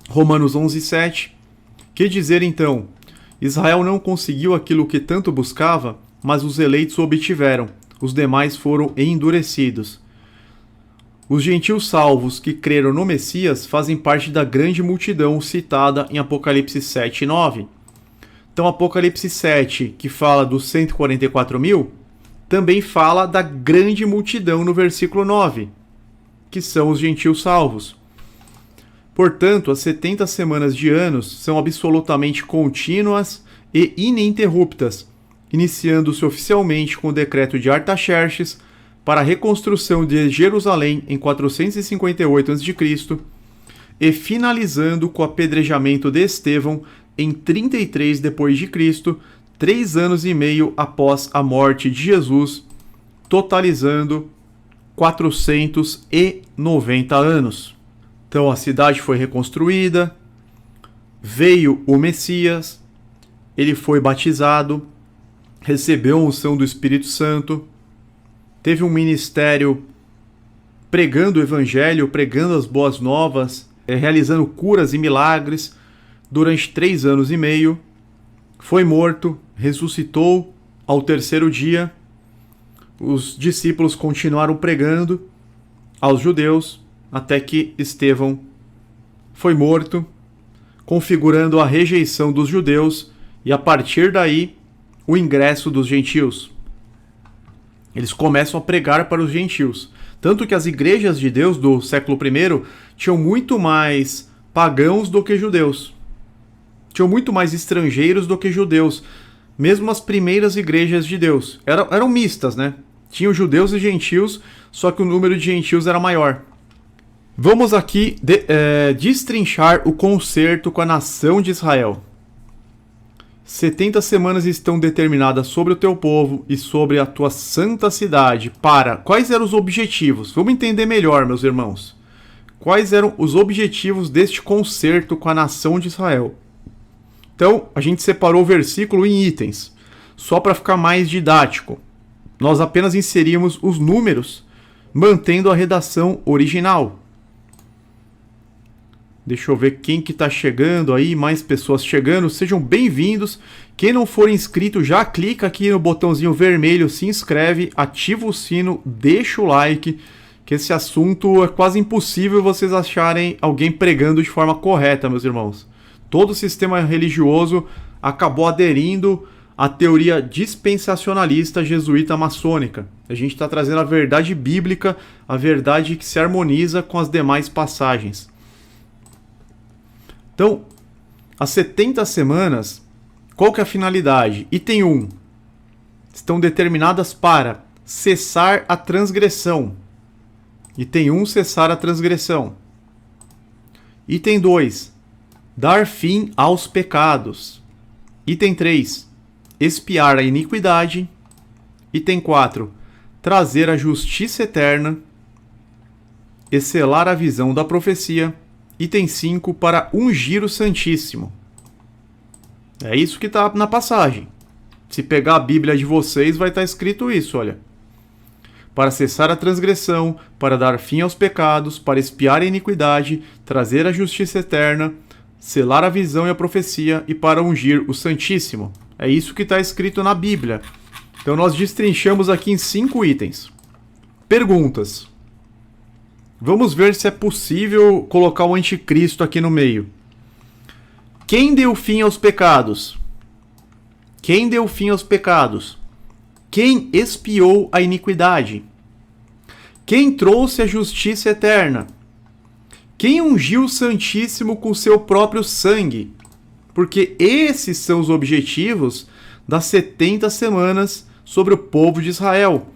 Romanos 11:7. Que dizer então? Israel não conseguiu aquilo que tanto buscava, mas os eleitos o obtiveram, os demais foram endurecidos. Os gentios salvos que creram no Messias fazem parte da grande multidão citada em Apocalipse 7 e 9. Então, Apocalipse 7, que fala dos 144 mil, também fala da grande multidão no versículo 9, que são os gentios salvos. Portanto, as 70 semanas de anos são absolutamente contínuas e ininterruptas, iniciando-se oficialmente com o decreto de Artaxerxes para a reconstrução de Jerusalém em 458 a.C. e finalizando com o apedrejamento de Estevão em 33 d.C., 3 anos e meio após a morte de Jesus, totalizando 490 anos. Então a cidade foi reconstruída, veio o Messias, ele foi batizado, recebeu a unção do Espírito Santo, teve um ministério pregando o evangelho, pregando as boas novas, realizando curas e milagres durante 3 anos e meio, foi morto, ressuscitou ao 3º dia. Os discípulos continuaram pregando aos judeus até que Estevão foi morto, configurando a rejeição dos judeus e, a partir daí, o ingresso dos gentios. Eles começam a pregar para os gentios. Tanto que as igrejas de Deus do século I tinham muito mais pagãos do que judeus. Tinham muito mais estrangeiros do que judeus. Mesmo as primeiras igrejas de Deus. Eram mistas, né? Tinham judeus e gentios, só que o número de gentios era maior. Vamos aqui destrinchar o concerto com a nação de Israel. 70 semanas estão determinadas sobre o teu povo e sobre a tua santa cidade. Quais eram os objetivos? Vamos entender melhor, meus irmãos. Quais eram os objetivos deste concerto com a nação de Israel? Então, a gente separou o versículo em itens, só para ficar mais didático. Nós apenas inserimos os números, mantendo a redação original. Deixa eu ver quem que está chegando aí, mais pessoas chegando. Sejam bem-vindos. Quem não for inscrito, já clica aqui no botãozinho vermelho, se inscreve, ativa o sino, deixa o like, que esse assunto é quase impossível vocês acharem alguém pregando de forma correta, meus irmãos. Todo o sistema religioso acabou aderindo à teoria dispensacionalista jesuíta maçônica. A gente está trazendo a verdade bíblica, a verdade que se harmoniza com as demais passagens. Então, as 70 semanas, qual que é a finalidade? Item 1. Estão determinadas para cessar a transgressão. Item 1, cessar a transgressão. Item 2, dar fim aos pecados. Item 3, expiar a iniquidade. Item 4, trazer a justiça eterna e selar a visão da profecia. Item 5, para ungir o Santíssimo. É isso que está na passagem. Se pegar a Bíblia de vocês, vai estar escrito isso, olha. Para cessar a transgressão, para dar fim aos pecados, para expiar a iniquidade, trazer a justiça eterna, selar a visão e a profecia e para ungir o Santíssimo. É isso que está escrito na Bíblia. Então nós destrinchamos aqui em 5 itens. Perguntas. Vamos ver se é possível colocar o anticristo aqui no meio. Quem deu fim aos pecados? Quem deu fim aos pecados? Quem expiou a iniquidade? Quem trouxe a justiça eterna? Quem ungiu o Santíssimo com seu próprio sangue? Porque esses são os objetivos das 70 semanas sobre o povo de Israel.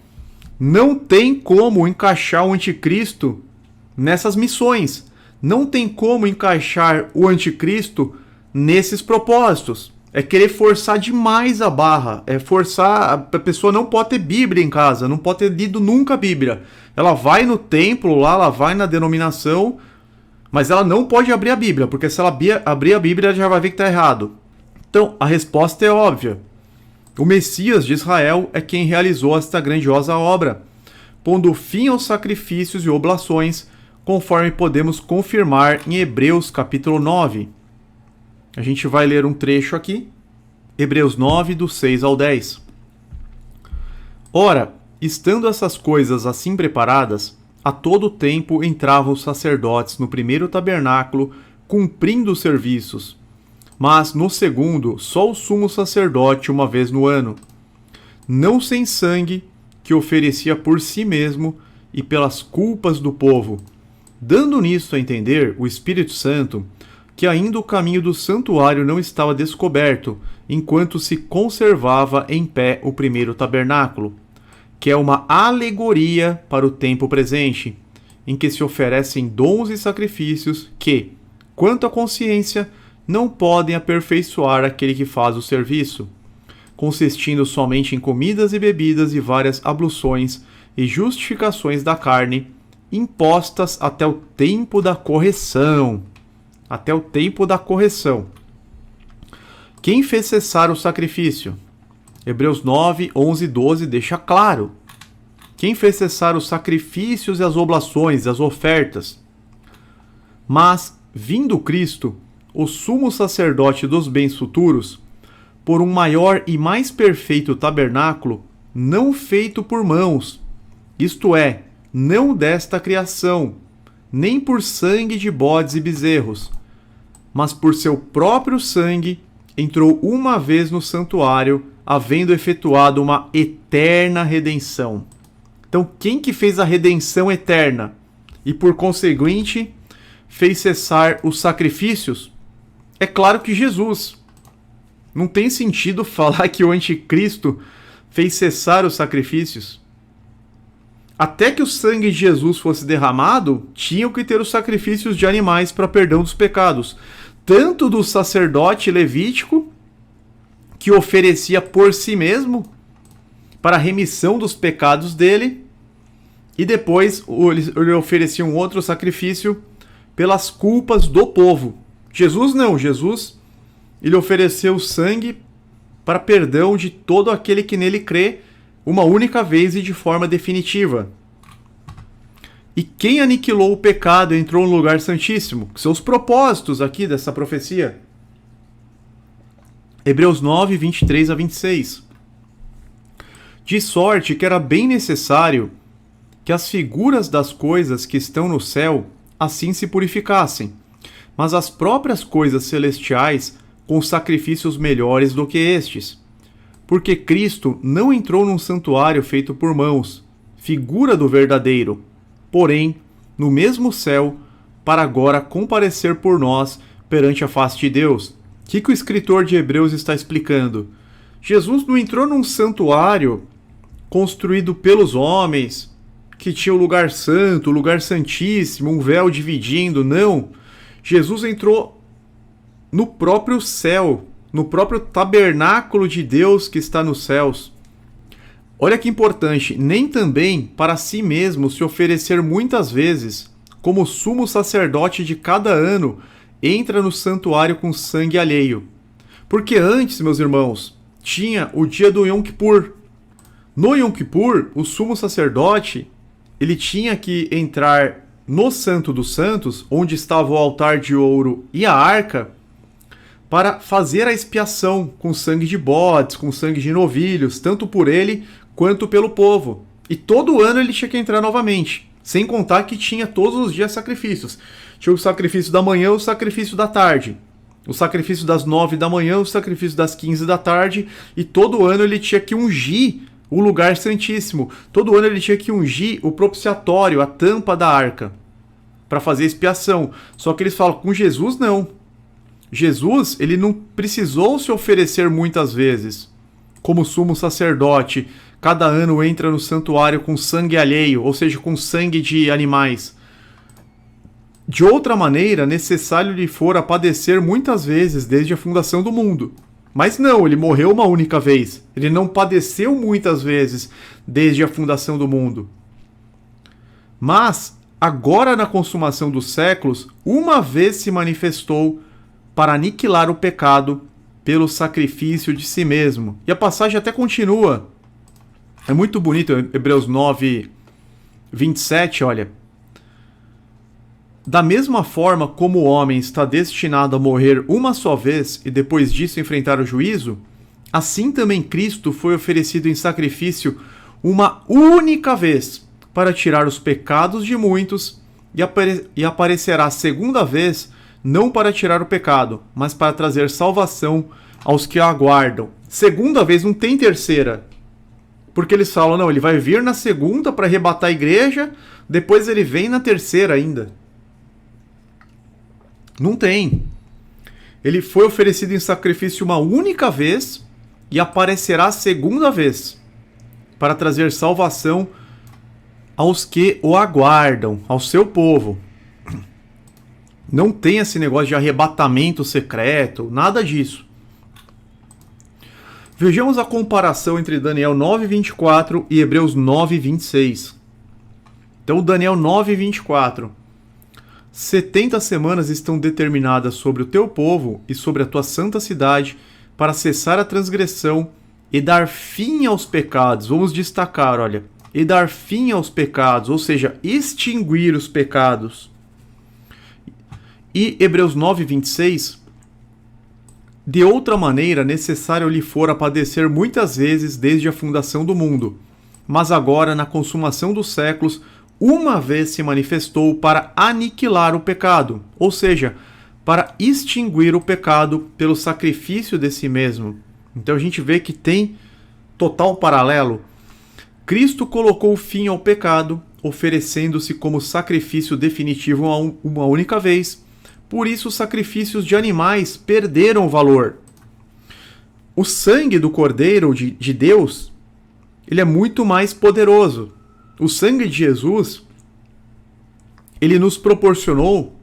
Não tem como encaixar o anticristo nessas missões. Não tem como encaixar o anticristo nesses propósitos. É querer forçar demais a barra. É forçar... A pessoa não pode ter Bíblia em casa, não pode ter lido nunca a Bíblia. Ela vai no templo lá, ela vai na denominação, mas ela não pode abrir a Bíblia, porque se ela abrir a Bíblia, ela já vai ver que está errado. Então, a resposta é óbvia. O Messias de Israel é quem realizou esta grandiosa obra, pondo fim aos sacrifícios e oblações, conforme podemos confirmar em Hebreus capítulo 9. A gente vai ler um trecho aqui, Hebreus 9, do 6 ao 10. Ora, estando essas coisas assim preparadas, a todo tempo entravam os sacerdotes no primeiro tabernáculo, cumprindo os serviços, mas no segundo só o sumo sacerdote uma vez no ano, não sem sangue, que oferecia por si mesmo e pelas culpas do povo, dando nisto a entender o Espírito Santo que ainda o caminho do santuário não estava descoberto, enquanto se conservava em pé o primeiro tabernáculo, que é uma alegoria para o tempo presente, em que se oferecem dons e sacrifícios que, quanto à consciência, não podem aperfeiçoar aquele que faz o serviço, consistindo somente em comidas e bebidas e várias abluções e justificações da carne, impostas até o tempo da correção. Até o tempo da correção. Quem fez cessar o sacrifício? Hebreus 9, 11 e 12 deixa claro. Quem fez cessar os sacrifícios e as oblações e as ofertas? Mas, vindo Cristo, o sumo sacerdote dos bens futuros, por um maior e mais perfeito tabernáculo, não feito por mãos, isto é, não desta criação, nem por sangue de bodes e bezerros, mas por seu próprio sangue, entrou uma vez no santuário, havendo efetuado uma eterna redenção. Então, quem que fez a redenção eterna? E, por conseguinte, fez cessar os sacrifícios? É claro que Jesus. Não tem sentido falar que o anticristo fez cessar os sacrifícios. Até que o sangue de Jesus fosse derramado, tinham que ter os sacrifícios de animais para perdão dos pecados, tanto do sacerdote levítico, que oferecia por si mesmo, para a remissão dos pecados dele, e depois ele oferecia um outro sacrifício pelas culpas do povo. Jesus não, Jesus ele ofereceu sangue para perdão de todo aquele que nele crê, uma única vez e de forma definitiva. E quem aniquilou o pecado e entrou no lugar santíssimo? Que são os propósitos aqui dessa profecia. Hebreus 9, 23 a 26. De sorte que era bem necessário que as figuras das coisas que estão no céu assim se purificassem, mas as próprias coisas celestiais com sacrifícios melhores do que estes. Porque Cristo não entrou num santuário feito por mãos, figura do verdadeiro, porém, no mesmo céu, para agora comparecer por nós perante a face de Deus. O que o escritor de Hebreus está explicando? Jesus não entrou num santuário construído pelos homens, que tinha o lugar santo, o lugar santíssimo, um véu dividindo, não. Jesus entrou no próprio céu, no próprio tabernáculo de Deus que está nos céus. Olha que importante, nem também para si mesmo se oferecer muitas vezes, como sumo sacerdote de cada ano, entra no santuário com sangue alheio. Porque antes, meus irmãos, tinha o dia do Yom Kippur. No Yom Kippur, o sumo sacerdote ele tinha que entrar no Santo dos Santos, onde estava o altar de ouro e a arca, para fazer a expiação com sangue de bodes, com sangue de novilhos, tanto por ele quanto pelo povo. E todo ano ele tinha que entrar novamente, sem contar que tinha todos os dias sacrifícios. Tinha o sacrifício da manhã e o sacrifício da tarde. O sacrifício das 9 da manhã, o sacrifício das 15 da tarde, e todo ano ele tinha que ungir o lugar santíssimo. Todo ano ele tinha que ungir o propiciatório, a tampa da arca, para fazer expiação. Só que eles falam, com Jesus não. Jesus, ele não precisou se oferecer muitas vezes. Como sumo sacerdote, cada ano entra no santuário com sangue alheio, ou seja, com sangue de animais. De outra maneira, necessário lhe fora padecer muitas vezes desde a fundação do mundo. Mas não, ele morreu uma única vez. Ele não padeceu muitas vezes desde a fundação do mundo. Mas, agora na consumação dos séculos, uma vez se manifestou para aniquilar o pecado pelo sacrifício de si mesmo. E a passagem até continua. É muito bonito, Hebreus 9, 27, olha. Da mesma forma como o homem está destinado a morrer uma só vez e depois disso enfrentar o juízo, assim também Cristo foi oferecido em sacrifício uma única vez para tirar os pecados de muitos e aparecerá segunda vez não para tirar o pecado, mas para trazer salvação aos que o aguardam. Segunda vez, não tem terceira. Porque eles falam, não, ele vai vir na segunda para arrebatar a igreja, depois ele vem na terceira ainda. Não tem. Ele foi oferecido em sacrifício uma única vez e aparecerá segunda vez para trazer salvação aos que o aguardam, ao seu povo. Não tem esse negócio de arrebatamento secreto, nada disso. Vejamos a comparação entre Daniel 9:24 e Hebreus 9:26. Então, Daniel 9:24. 70 semanas estão determinadas sobre o teu povo e sobre a tua santa cidade para cessar a transgressão e dar fim aos pecados. Vamos destacar, olha. E dar fim aos pecados, ou seja, extinguir os pecados. E Hebreus 9:26. De outra maneira, necessário lhe fora padecer muitas vezes desde a fundação do mundo. Mas agora, na consumação dos séculos, uma vez se manifestou para aniquilar o pecado, ou seja, para extinguir o pecado pelo sacrifício de si mesmo. Então a gente vê que tem total paralelo. Cristo colocou fim ao pecado, oferecendo-se como sacrifício definitivo uma única vez. Por isso, os sacrifícios de animais perderam o valor. O sangue do Cordeiro de Deus, ele é muito mais poderoso. O sangue de Jesus, ele nos proporcionou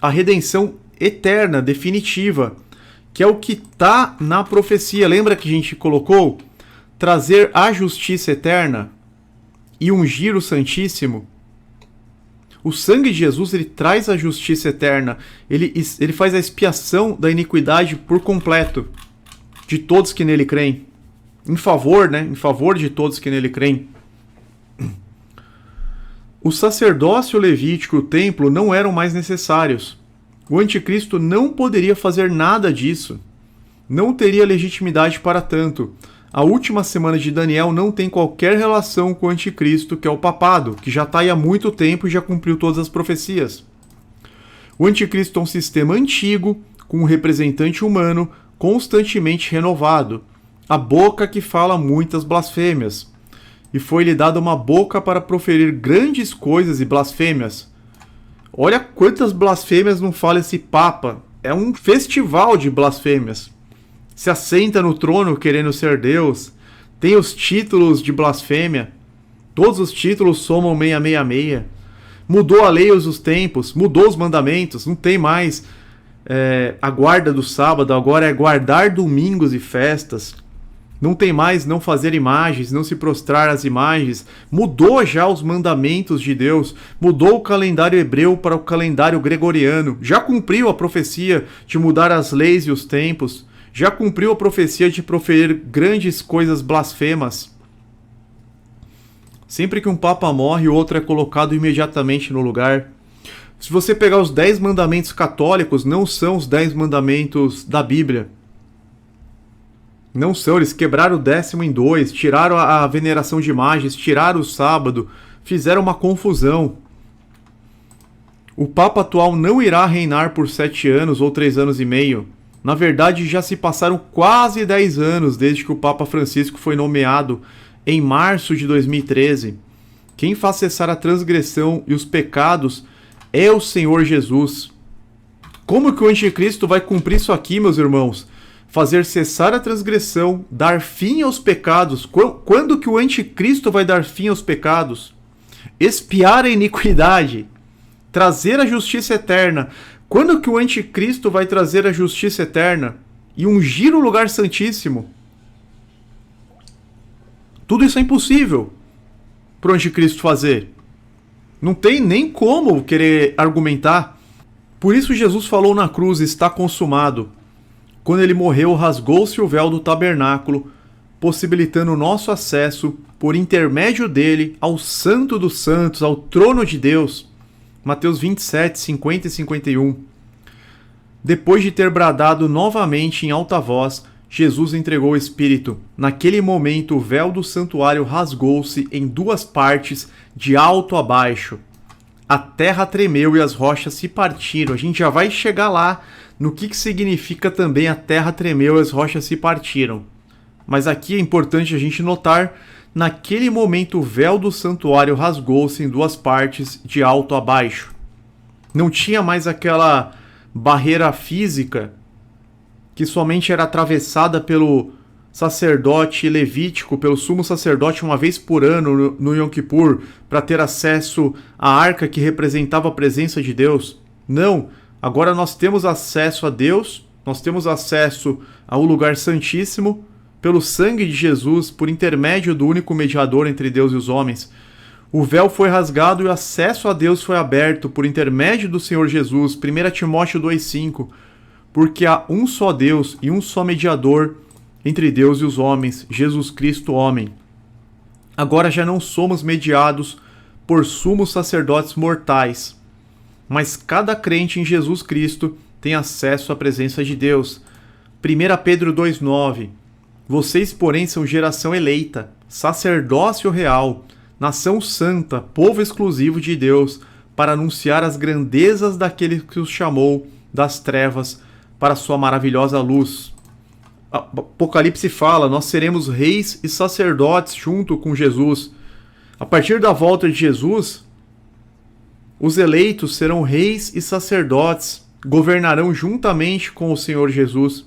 a redenção eterna, definitiva, que é o que está na profecia. Lembra que a gente colocou? Trazer a justiça eterna e ungir o Santíssimo. O sangue de Jesus, ele traz a justiça eterna. Ele faz a expiação da iniquidade por completo de todos que nele creem. Em favor, né? Em favor de todos que nele creem. O sacerdócio levítico e o templo não eram mais necessários. O anticristo não poderia fazer nada disso. Não teria legitimidade para tanto. A última semana de Daniel não tem qualquer relação com o anticristo, que é o papado, que já está aí há muito tempo e já cumpriu todas as profecias. O anticristo é um sistema antigo, com um representante humano constantemente renovado. A boca que fala muitas blasfêmias. E foi-lhe dada uma boca para proferir grandes coisas e blasfêmias. Olha quantas blasfêmias não fala esse Papa. É um festival de blasfêmias. Se assenta no trono querendo ser Deus. Tem os títulos de blasfêmia. Todos os títulos somam 666. Mudou a lei os tempos. Mudou os mandamentos. Não tem mais a guarda do sábado. Agora é guardar domingos e festas. Não tem mais não fazer imagens, não se prostrar às imagens. Mudou já os mandamentos de Deus. Mudou o calendário hebreu para o calendário gregoriano. Já cumpriu a profecia de mudar as leis e os tempos. Já cumpriu a profecia de proferir grandes coisas blasfemas. Sempre que um papa morre, o outro é colocado imediatamente no lugar. Se você pegar os 10 mandamentos católicos, não são os 10 mandamentos da Bíblia. Não são, eles quebraram o 10º em 2, tiraram a veneração de imagens, tiraram o sábado, fizeram uma confusão. O Papa atual não irá reinar por 7 anos ou 3 anos e meio. Na verdade, já se passaram quase 10 anos desde que o Papa Francisco foi nomeado em março de 2013. Quem faz cessar a transgressão e os pecados é o Senhor Jesus. Como que o anticristo vai cumprir isso aqui, meus irmãos? Fazer cessar a transgressão, dar fim aos pecados. Quando que o anticristo vai dar fim aos pecados? Expiar a iniquidade, trazer a justiça eterna. Quando que o anticristo vai trazer a justiça eterna e ungir o lugar santíssimo? Tudo isso é impossível para o anticristo fazer. Não tem nem como querer argumentar. Por isso Jesus falou na cruz, está consumado. Quando ele morreu, rasgou-se o véu do tabernáculo, possibilitando o nosso acesso, por intermédio dele, ao Santo dos Santos, ao trono de Deus. Mateus 27, 50 e 51. Depois de ter bradado novamente em alta voz, Jesus entregou o Espírito. Naquele momento, o véu do santuário rasgou-se em 2 partes, de alto a baixo. A terra tremeu e as rochas se partiram. A gente já vai chegar lá no que significa também a terra tremeu e as rochas se partiram. Mas aqui é importante a gente notar, naquele momento o véu do santuário rasgou-se em 2 partes, de alto a baixo. Não tinha mais aquela barreira física que somente era atravessada pelo sacerdote levítico, pelo sumo sacerdote uma vez por ano no Yom Kippur, para ter acesso à arca que representava a presença de Deus. Não, agora nós temos acesso a Deus, nós temos acesso ao lugar santíssimo pelo sangue de Jesus, por intermédio do único mediador entre Deus e os homens. O véu foi rasgado e o acesso a Deus foi aberto por intermédio do Senhor Jesus. 1 Timóteo 2,5. Porque há um só Deus e um só mediador entre Deus e os homens, Jesus Cristo, homem. Agora já não somos mediados por sumos sacerdotes mortais, mas cada crente em Jesus Cristo tem acesso à presença de Deus. 1 Pedro 2,9. Vocês, porém, são geração eleita, sacerdócio real, nação santa, povo exclusivo de Deus, para anunciar as grandezas daquele que os chamou das trevas para a sua maravilhosa luz. Apocalipse fala, nós seremos reis e sacerdotes junto com Jesus. A partir da volta de Jesus, os eleitos serão reis e sacerdotes, governarão juntamente com o Senhor Jesus.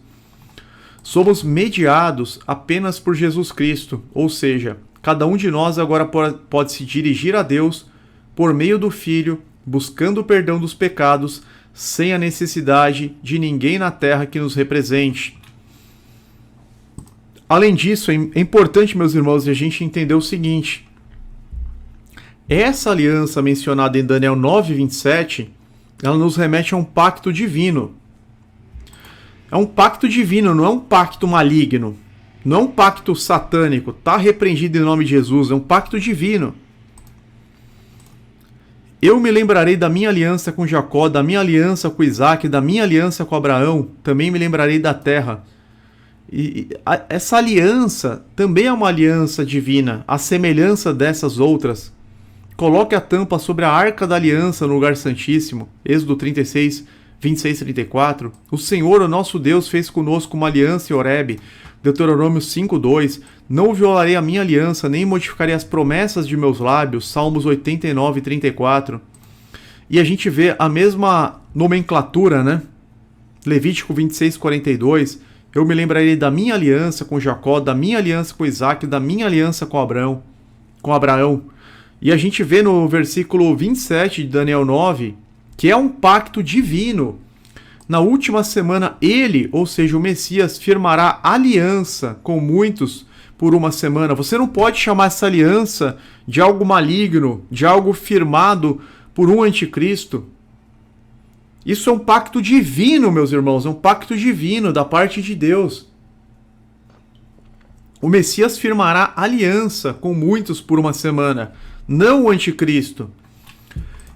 Somos mediados apenas por Jesus Cristo, ou seja, cada um de nós agora pode se dirigir a Deus por meio do Filho, buscando o perdão dos pecados, sem a necessidade de ninguém na terra que nos represente. Além disso, é importante, meus irmãos, a gente entender o seguinte. Essa aliança mencionada em Daniel 9:27, ela nos remete a um pacto divino. É um pacto divino, não é um pacto maligno. Não é um pacto satânico. Está repreendido em nome de Jesus. É um pacto divino. Eu me lembrarei da minha aliança com Jacó, da minha aliança com Isaac, da minha aliança com Abraão. Também me lembrarei da terra. Essa aliança também é uma aliança divina, à semelhança dessas outras. Coloque a tampa sobre a arca da aliança no lugar santíssimo. Êxodo 36, 26 e 34. O Senhor, o nosso Deus, fez conosco uma aliança em Horebe. Deuteronômio 5:2. Não violarei a minha aliança, nem modificarei as promessas de meus lábios. Salmos 89 e 34. E a gente vê a mesma nomenclatura, né? Levítico 26:42. Eu me lembrarei da minha aliança com Jacó, da minha aliança com Isaac, da minha aliança com Abraão. E a gente vê no versículo 27 de Daniel 9, que é um pacto divino. Na última semana, ele, ou seja, o Messias, firmará aliança com muitos por uma semana. Você não pode chamar essa aliança de algo maligno, de algo firmado por um anticristo. Isso é um pacto divino, meus irmãos, é um pacto divino da parte de Deus. O Messias firmará aliança com muitos por uma semana, não o anticristo.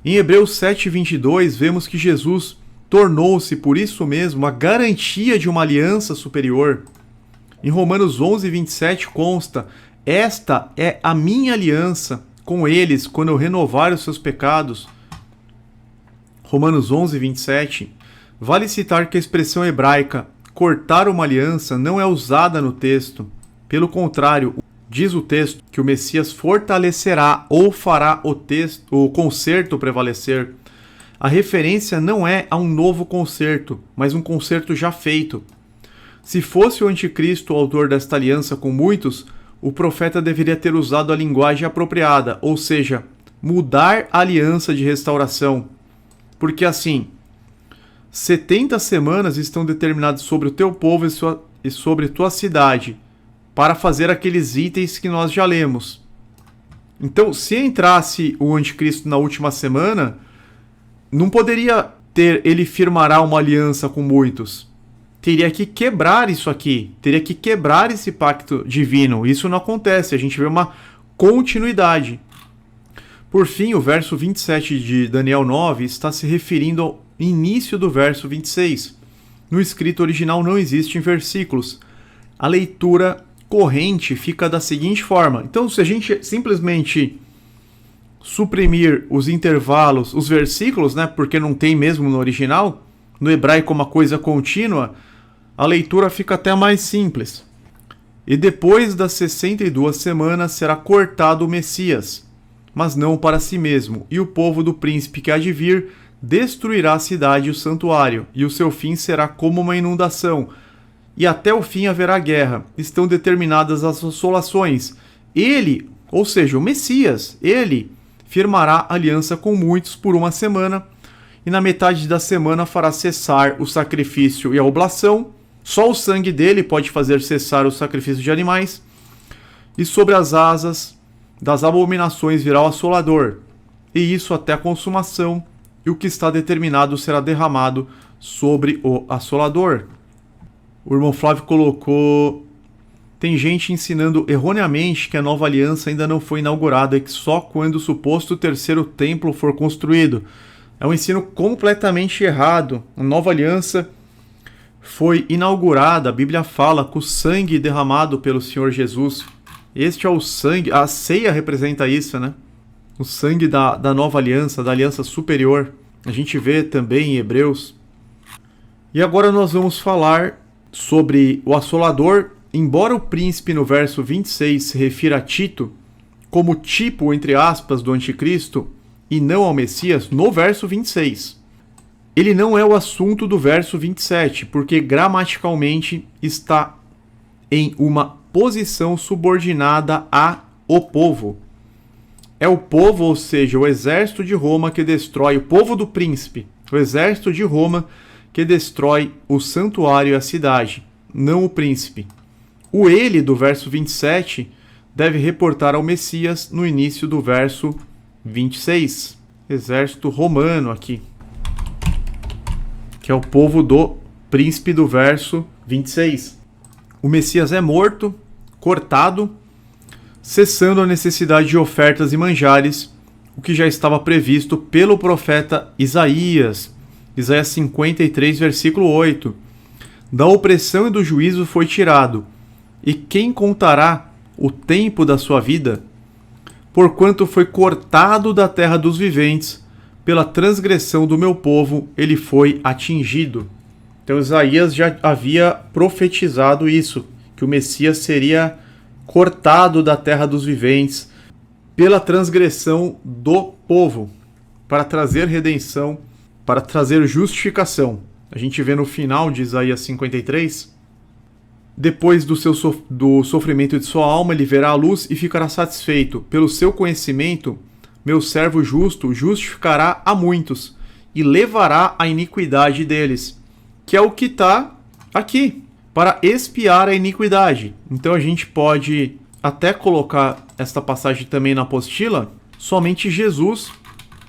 Em Hebreus 7:22, vemos que Jesus tornou-se, por isso mesmo, a garantia de uma aliança superior. Em Romanos 11:27 consta, esta é a minha aliança com eles quando eu renovar os seus pecados. Romanos 11, 27, vale citar que a expressão hebraica cortar uma aliança não é usada no texto. Pelo contrário, diz o texto que o Messias fortalecerá ou fará o concerto prevalecer. A referência não é a um novo concerto, mas um concerto já feito. Se fosse o anticristo o autor desta aliança com muitos, o profeta deveria ter usado a linguagem apropriada, ou seja, mudar a aliança de restauração. Porque assim, 70 semanas estão determinadas sobre o teu povo e sobre tua cidade, para fazer aqueles itens que nós já lemos. Então, se entrasse o anticristo na última semana, não poderia ter ele firmará uma aliança com muitos. Teria que quebrar isso aqui, teria que quebrar esse pacto divino. Isso não acontece, a gente vê uma continuidade. Por fim, o verso 27 de Daniel 9 está se referindo ao início do verso 26. No escrito original não existe em versículos. A leitura corrente fica da seguinte forma. Então, se a gente simplesmente suprimir os intervalos, os versículos, né, porque não tem mesmo no original, no hebraico uma coisa contínua, a leitura fica até mais simples. E depois das 62 semanas será cortado o Messias, mas não para si mesmo, e o povo do príncipe que há de vir destruirá a cidade e o santuário, e o seu fim será como uma inundação, e até o fim haverá guerra. Estão determinadas as assolações. Ele, ou seja, o Messias, ele firmará aliança com muitos por uma semana, e na metade da semana fará cessar o sacrifício e a oblação. Só o sangue dele pode fazer cessar o sacrifício de animais, e sobre as asas das abominações virá o assolador, e isso até a consumação, e o que está determinado será derramado sobre o assolador. O irmão Flávio colocou: tem gente ensinando erroneamente que a nova aliança ainda não foi inaugurada e que só quando o suposto terceiro templo for construído. É um ensino completamente errado. A nova aliança foi inaugurada, a Bíblia fala, com o sangue derramado pelo Senhor Jesus. Este é o sangue, a ceia representa isso, né? O sangue da nova aliança, da aliança superior. A gente vê também em Hebreus. E agora nós vamos falar sobre o assolador. Embora o príncipe no verso 26 se refira a Tito como tipo, entre aspas, do anticristo e não ao Messias, no verso 26. Ele não é o assunto do verso 27, porque gramaticalmente está em uma posição subordinada ao povo. É o povo, ou seja, o exército de Roma que destrói, o povo do príncipe, o exército de Roma que destrói o santuário e a cidade, não o príncipe. O ele do verso 27 deve reportar ao Messias no início do verso 26. Exército romano aqui, que é o povo do príncipe do verso 26. O Messias é morto, cortado, cessando a necessidade de ofertas e manjares, o que já estava previsto pelo profeta Isaías. Isaías 53, versículo 8. Da opressão e do juízo foi tirado, e quem contará o tempo da sua vida? Porquanto foi cortado da terra dos viventes, pela transgressão do meu povo ele foi atingido. Então Isaías já havia profetizado isso, que o Messias seria cortado da terra dos viventes pela transgressão do povo, para trazer redenção, para trazer justificação. A gente vê no final de Isaías 53, depois do sofrimento de sua alma, ele verá a luz e ficará satisfeito. Pelo seu conhecimento, meu servo justo justificará a muitos e levará a iniquidade deles, que é o que está aqui, para expiar a iniquidade. Então a gente pode até colocar esta passagem também na apostila. Somente Jesus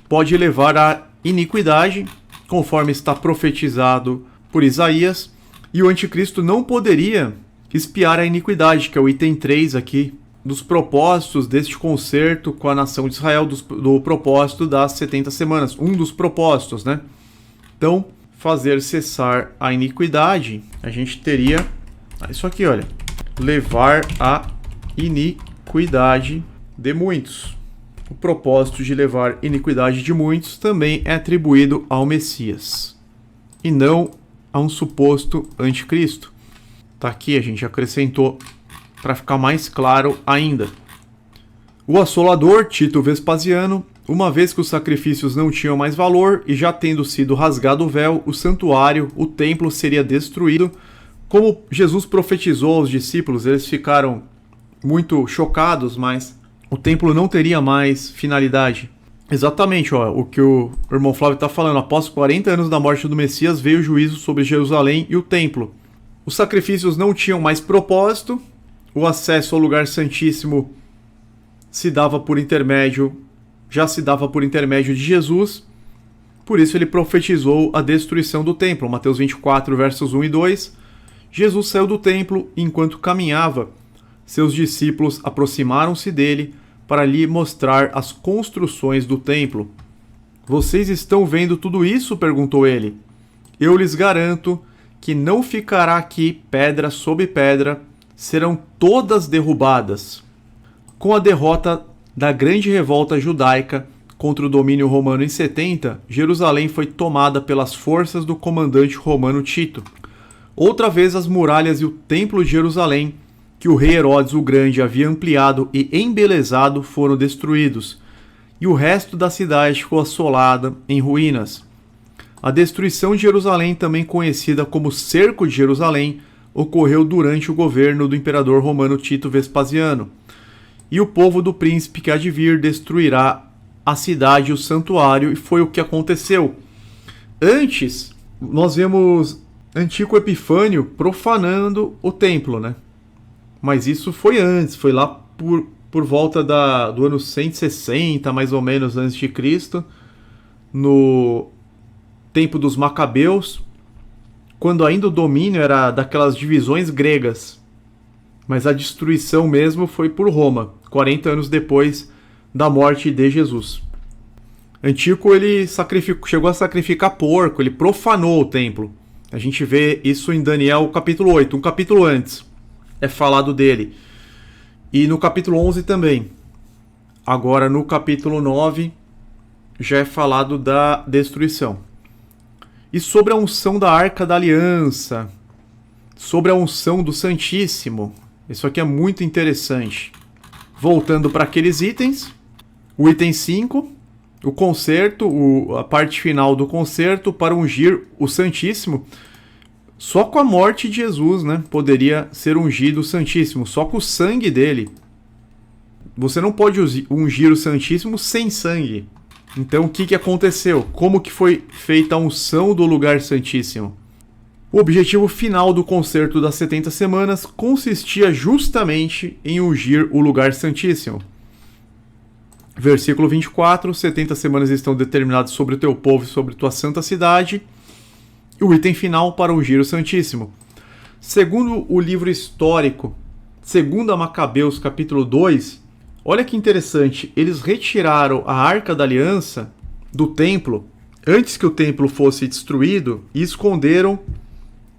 pode levar a iniquidade, conforme está profetizado por Isaías, e o anticristo não poderia expiar a iniquidade, que é o item 3 aqui, dos propósitos deste concerto com a nação de Israel, do propósito das 70 semanas, um dos propósitos, né? Então, fazer cessar a iniquidade, a gente teria isso aqui, olha, levar a iniquidade de muitos. o propósito de levar iniquidade de muitos também é atribuído ao Messias, e não a um suposto anticristo. Tá aqui, a gente acrescentou para ficar mais claro ainda. O assolador, Tito Vespasiano, uma vez que os sacrifícios não tinham mais valor e já tendo sido rasgado o véu, o santuário, o templo seria destruído. Como Jesus profetizou aos discípulos, eles ficaram muito chocados, mas o templo não teria mais finalidade. Exatamente, o que o irmão Flávio está falando. Após 40 anos da morte do Messias, veio o juízo sobre Jerusalém e o templo. Os sacrifícios não tinham mais propósito, o acesso ao lugar santíssimo já se dava por intermédio de Jesus, por isso ele profetizou a destruição do templo. Mateus 24, versos 1 e 2. Jesus saiu do templo e, enquanto caminhava, seus discípulos aproximaram-se dele para lhe mostrar as construções do templo. Vocês estão vendo tudo isso? Perguntou ele. Eu lhes garanto que não ficará aqui pedra sobre pedra, serão todas derrubadas. Com a derrota da grande revolta judaica contra o domínio romano em 70, Jerusalém foi tomada pelas forças do comandante romano Tito. Outra vez as muralhas e o templo de Jerusalém, que o rei Herodes o Grande havia ampliado e embelezado, foram destruídos, e o resto da cidade ficou assolada em ruínas. A destruição de Jerusalém, também conhecida como Cerco de Jerusalém, ocorreu durante o governo do imperador romano Tito Vespasiano. E o povo do príncipe que há de vir destruirá a cidade e o santuário, e foi o que aconteceu. Antes, nós vemos Antíoco Epifânio profanando o templo, né? Mas isso foi antes, foi lá por volta do ano 160, mais ou menos, antes de Cristo, no tempo dos Macabeus, quando ainda o domínio era daquelas divisões gregas. Mas a destruição mesmo foi por Roma, 40 anos depois da morte de Jesus. Antíoco ele chegou a sacrificar porco, ele profanou o templo. A gente vê isso em Daniel capítulo 8, um capítulo antes. É falado dele. E no capítulo 11 também. Agora no capítulo 9 já é falado da destruição. E sobre a unção da Arca da Aliança, sobre a unção do Santíssimo. Isso aqui é muito interessante. Voltando para aqueles itens, o item 5, o concerto, a parte final do concerto para ungir o Santíssimo. Só com a morte de Jesus, né, poderia ser ungido o Santíssimo, só com o sangue dele. Você não pode ungir o Santíssimo sem sangue. Então o que aconteceu? Como que foi feita a unção do lugar santíssimo? O objetivo final do concerto das 70 semanas consistia justamente em ungir o lugar santíssimo. Versículo 24, 70 semanas estão determinadas sobre o teu povo e sobre tua santa cidade. E o item final para ungir o Santíssimo. Segundo o livro histórico, segundo Macabeus capítulo 2, olha que interessante, eles retiraram a Arca da Aliança do templo, antes que o templo fosse destruído, e esconderam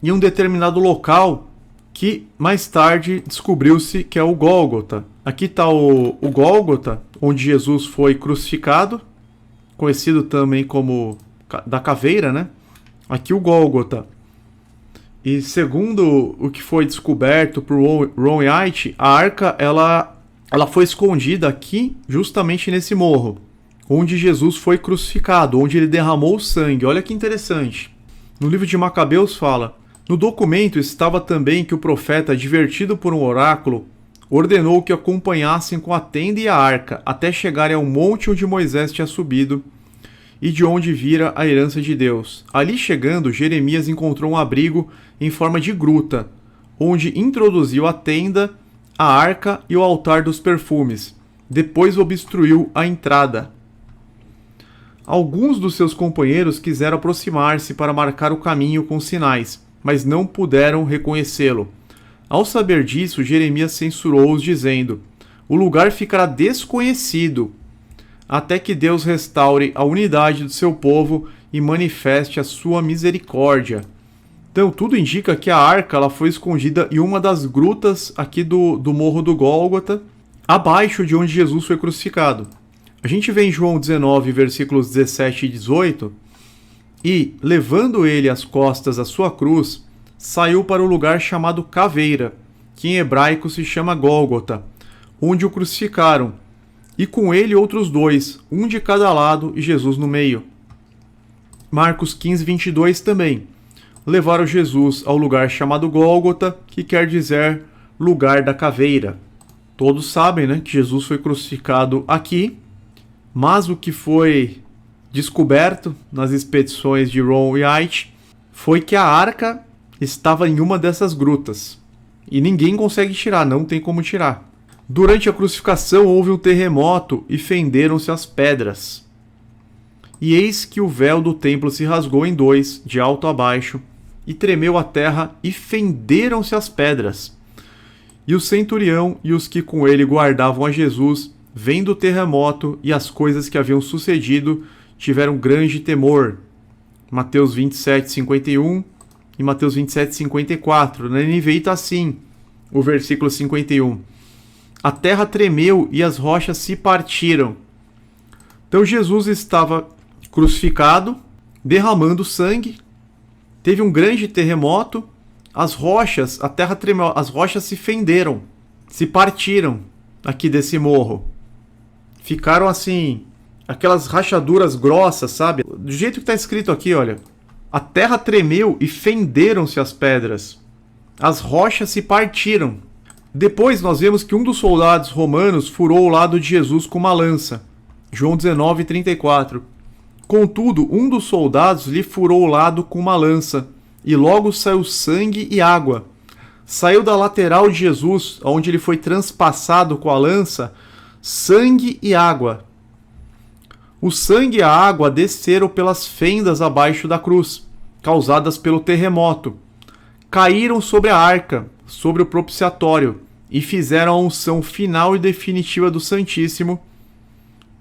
em um determinado local que mais tarde descobriu-se que é o Gólgota. Aqui está o Gólgota, onde Jesus foi crucificado, conhecido também como da caveira, né? Aqui o Gólgota. E segundo o que foi descoberto por Ron White, a arca ela foi escondida aqui, justamente nesse morro, onde Jesus foi crucificado, onde ele derramou o sangue. Olha que interessante. No livro de Macabeus fala: no documento estava também que o profeta, advertido por um oráculo, ordenou que acompanhassem com a tenda e a arca, até chegarem ao monte onde Moisés tinha subido, e de onde vira a herança de Deus. Ali chegando, Jeremias encontrou um abrigo em forma de gruta, onde introduziu a tenda, a arca e o altar dos perfumes. Depois obstruiu a entrada. Alguns dos seus companheiros quiseram aproximar-se para marcar o caminho com sinais, mas não puderam reconhecê-lo. Ao saber disso, Jeremias censurou-os, dizendo: o lugar ficará desconhecido, até que Deus restaure a unidade do seu povo e manifeste a sua misericórdia. Então, tudo indica que a arca ela foi escondida em uma das grutas aqui do Morro do Gólgota, abaixo de onde Jesus foi crucificado. A gente vê em João 19, versículos 17 e 18, e, levando ele às costas a sua cruz, saiu para o lugar chamado Caveira, que em hebraico se chama Gólgota, onde o crucificaram, e com ele outros dois, um de cada lado e Jesus no meio. Marcos 15, 22 também. Levaram Jesus ao lugar chamado Gólgota, que quer dizer lugar da caveira. Todos sabem, né, que Jesus foi crucificado aqui, mas o que foi descoberto nas expedições de Ron e Wright foi que a arca estava em uma dessas grutas. E ninguém consegue tirar, não tem como tirar. Durante a crucificação houve um terremoto e fenderam-se as pedras. E eis que o véu do templo se rasgou em dois, de alto a baixo, e tremeu a terra e fenderam-se as pedras. E o centurião e os que com ele guardavam a Jesus, vendo o terremoto e as coisas que haviam sucedido, tiveram grande temor. Mateus 27, 51 e Mateus 27, 54. Na NVI está assim, o versículo 51. A terra tremeu e as rochas se partiram. Então Jesus estava crucificado, derramando sangue, teve um grande terremoto, a terra tremeu, as rochas se fenderam, se partiram aqui desse morro. Ficaram assim, aquelas rachaduras grossas, sabe? Do jeito que está escrito aqui, olha. A terra tremeu e fenderam-se as pedras. As rochas se partiram. Depois nós vemos que um dos soldados romanos furou o lado de Jesus com uma lança. João 19, 34. Contudo, um dos soldados lhe furou o lado com uma lança, e logo saiu sangue e água. Saiu da lateral de Jesus, onde ele foi transpassado com a lança, sangue e água. O sangue e a água desceram pelas fendas abaixo da cruz, causadas pelo terremoto. Caíram sobre a arca, sobre o propiciatório, e fizeram a unção final e definitiva do Santíssimo,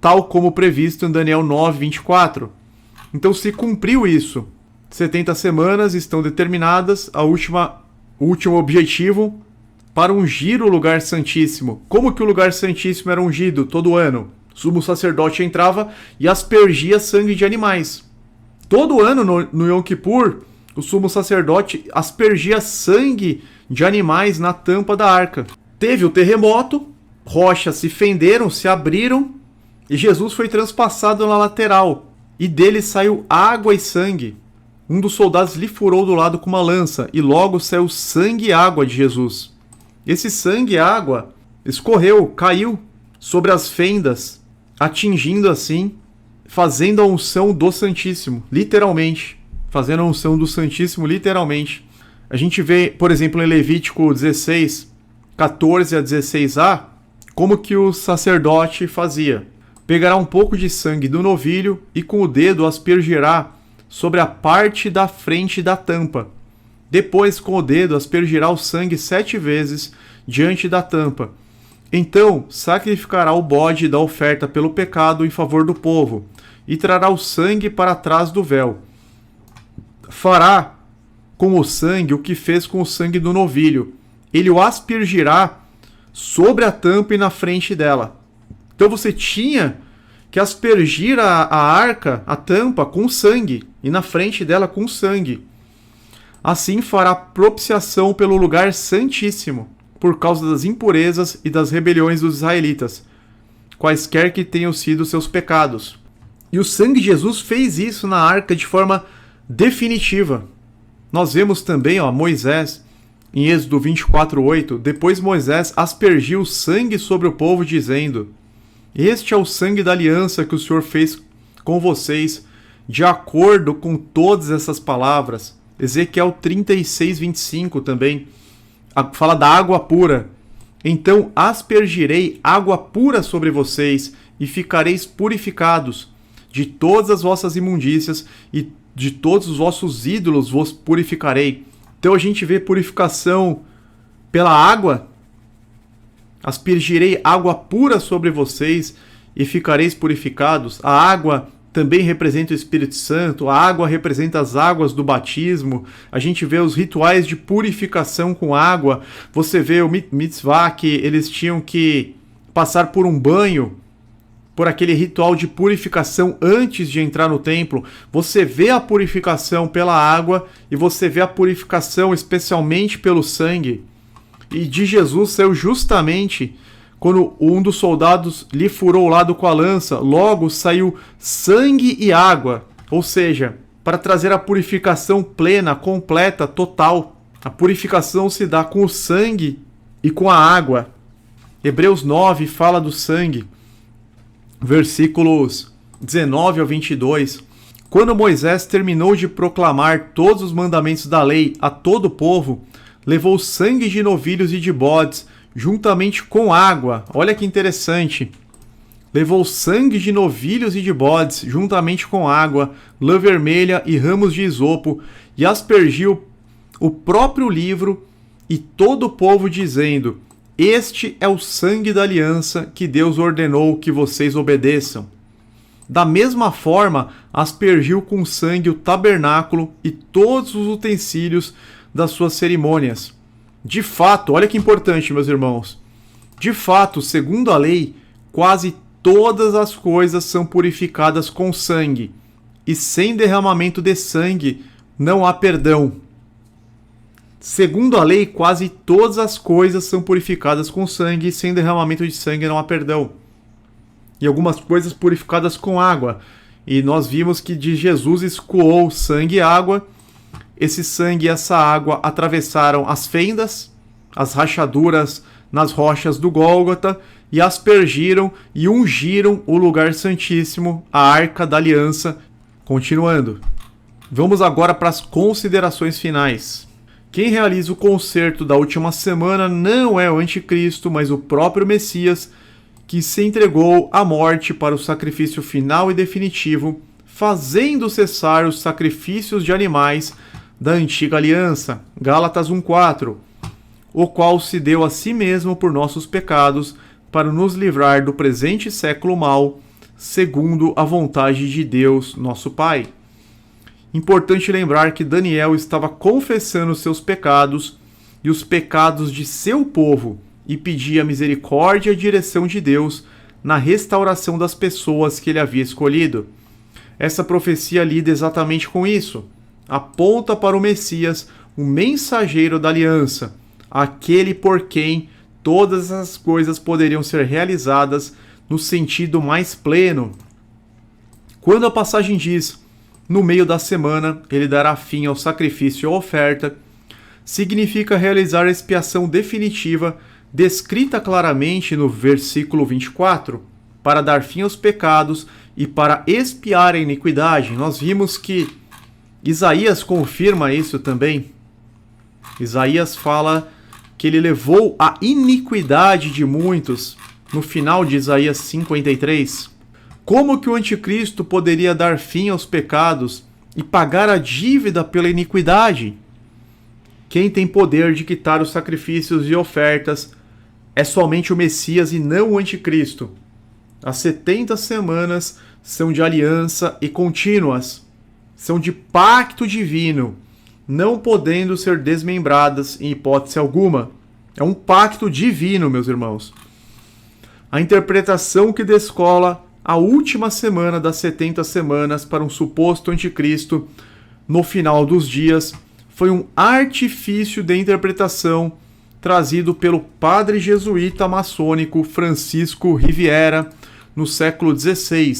tal como previsto em Daniel 9, 24. Então se cumpriu isso. 70 semanas estão determinadas, o último objetivo, para ungir o lugar santíssimo. Como que o lugar santíssimo era ungido todo ano? O sumo sacerdote entrava e aspergia sangue de animais. Todo ano no Yom Kippur, o sumo sacerdote aspergia sangue de animais na tampa da arca. Teve o terremoto, rochas se fenderam, se abriram, e Jesus foi transpassado na lateral, e dele saiu água e sangue. Um dos soldados lhe furou do lado com uma lança, e logo saiu sangue e água de Jesus. Esse sangue e água escorreu, caiu sobre as fendas, atingindo assim, fazendo a unção do Santíssimo, literalmente. Fazendo a unção do Santíssimo, literalmente. A gente vê, por exemplo, em Levítico 16, 14 a 16a, como que o sacerdote fazia. Pegará um pouco de sangue do novilho e com o dedo aspergirá sobre a parte da frente da tampa. Depois, com o dedo, aspergirá o sangue 7 vezes diante da tampa. Então, sacrificará o bode da oferta pelo pecado em favor do povo, e trará o sangue para trás do véu. Fará com o sangue o que fez com o sangue do novilho. Ele o aspergirá sobre a tampa e na frente dela. Então você tinha que aspergir a arca, a tampa, com sangue, e na frente dela com sangue. Assim fará propiciação pelo lugar santíssimo, por causa das impurezas e das rebeliões dos israelitas, quaisquer que tenham sido seus pecados. E o sangue de Jesus fez isso na arca de forma definitiva. Nós vemos também, Moisés, em Êxodo 24:8, depois Moisés aspergiu o sangue sobre o povo, dizendo: Este é o sangue da aliança que o Senhor fez com vocês, de acordo com todas essas palavras. Ezequiel 36:25 também fala da água pura. Então aspergirei água pura sobre vocês, e ficareis purificados. De todas as vossas imundícias e de todos os vossos ídolos vos purificarei. Então a gente vê purificação pela água. Aspergirei água pura sobre vocês e ficareis purificados. A água também representa o Espírito Santo, a água representa as águas do batismo. A gente vê os rituais de purificação com água. Você vê o mitzvah que eles tinham que passar por um banho. por aquele ritual de purificação antes de entrar no templo. Você vê a purificação pela água e você vê a purificação especialmente pelo sangue. E de Jesus saiu justamente quando um dos soldados lhe furou o lado com a lança, logo saiu sangue e água, ou seja, para trazer a purificação plena, completa, total. A purificação se dá com o sangue e com a água. Hebreus 9 fala do sangue, versículos 19 ao 22. Quando Moisés terminou de proclamar todos os mandamentos da lei a todo o povo, levou sangue de novilhos e de bodes, juntamente com água. Olha que interessante. Levou sangue de novilhos e de bodes, juntamente com água, lã vermelha e ramos de isopo, e aspergiu o próprio livro e todo o povo, dizendo: Este é o sangue da aliança que Deus ordenou que vocês obedeçam. Da mesma forma, aspergiu com sangue o tabernáculo e todos os utensílios das suas cerimônias. De fato, olha que importante, meus irmãos. De fato, segundo a lei, quase todas as coisas são purificadas com sangue, e sem derramamento de sangue não há perdão. Segundo a lei, quase todas as coisas são purificadas com sangue, e sem derramamento de sangue não há perdão. E algumas coisas purificadas com água. E nós vimos que de Jesus escoou sangue e água. Esse sangue e essa água atravessaram as fendas, as rachaduras nas rochas do Gólgota, e aspergiram e ungiram o lugar santíssimo, a Arca da Aliança. Continuando. Vamos agora para as considerações finais. Quem realiza o concerto da última semana não é o anticristo, mas o próprio Messias, que se entregou à morte para o sacrifício final e definitivo, fazendo cessar os sacrifícios de animais da antiga aliança. Gálatas 1:4. O qual se deu a si mesmo por nossos pecados, para nos livrar do presente século mau, segundo a vontade de Deus, nosso Pai. Importante lembrar que Daniel estava confessando seus pecados e os pecados de seu povo e pedia misericórdia e direção de Deus na restauração das pessoas que ele havia escolhido. Essa profecia lida exatamente com isso. Aponta para o Messias, o mensageiro da aliança, aquele por quem todas as coisas poderiam ser realizadas no sentido mais pleno. Quando a passagem diz: no meio da semana ele dará fim ao sacrifício e à oferta, significa realizar a expiação definitiva descrita claramente no versículo 24, para dar fim aos pecados e para expiar a iniquidade. Nós vimos que Isaías confirma isso também. Isaías fala que ele levou a iniquidade de muitos no final de Isaías 53. Como que o anticristo poderia dar fim aos pecados e pagar a dívida pela iniquidade? Quem tem poder de quitar os sacrifícios e ofertas é somente o Messias e não o anticristo. As 70 semanas são de aliança e contínuas, são de pacto divino, não podendo ser desmembradas em hipótese alguma. É um pacto divino, meus irmãos. A interpretação que descola a última semana das 70 semanas para um suposto anticristo no final dos dias foi um artifício de interpretação trazido pelo padre jesuíta maçônico Francisco Riviera no século XVI.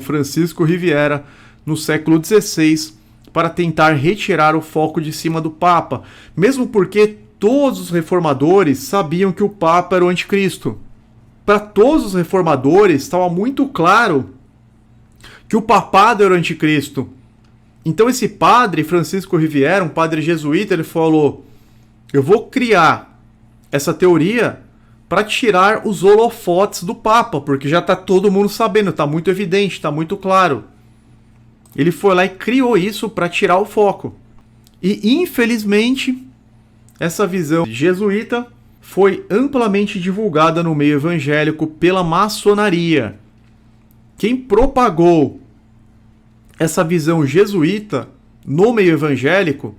Francisco Riviera, no século XVI, para tentar retirar o foco de cima do Papa, mesmo porque todos os reformadores sabiam que o Papa era o anticristo. Para todos os reformadores estava muito claro que o papado era o anticristo. Então esse padre, Francisco Riviera, um padre jesuíta, ele falou: eu vou criar essa teoria para tirar os holofotes do Papa, porque já está todo mundo sabendo, está muito evidente, está muito claro. Ele foi lá e criou isso para tirar o foco. E infelizmente, essa visão jesuíta foi amplamente divulgada no meio evangélico pela maçonaria. Quem propagou essa visão jesuíta no meio evangélico,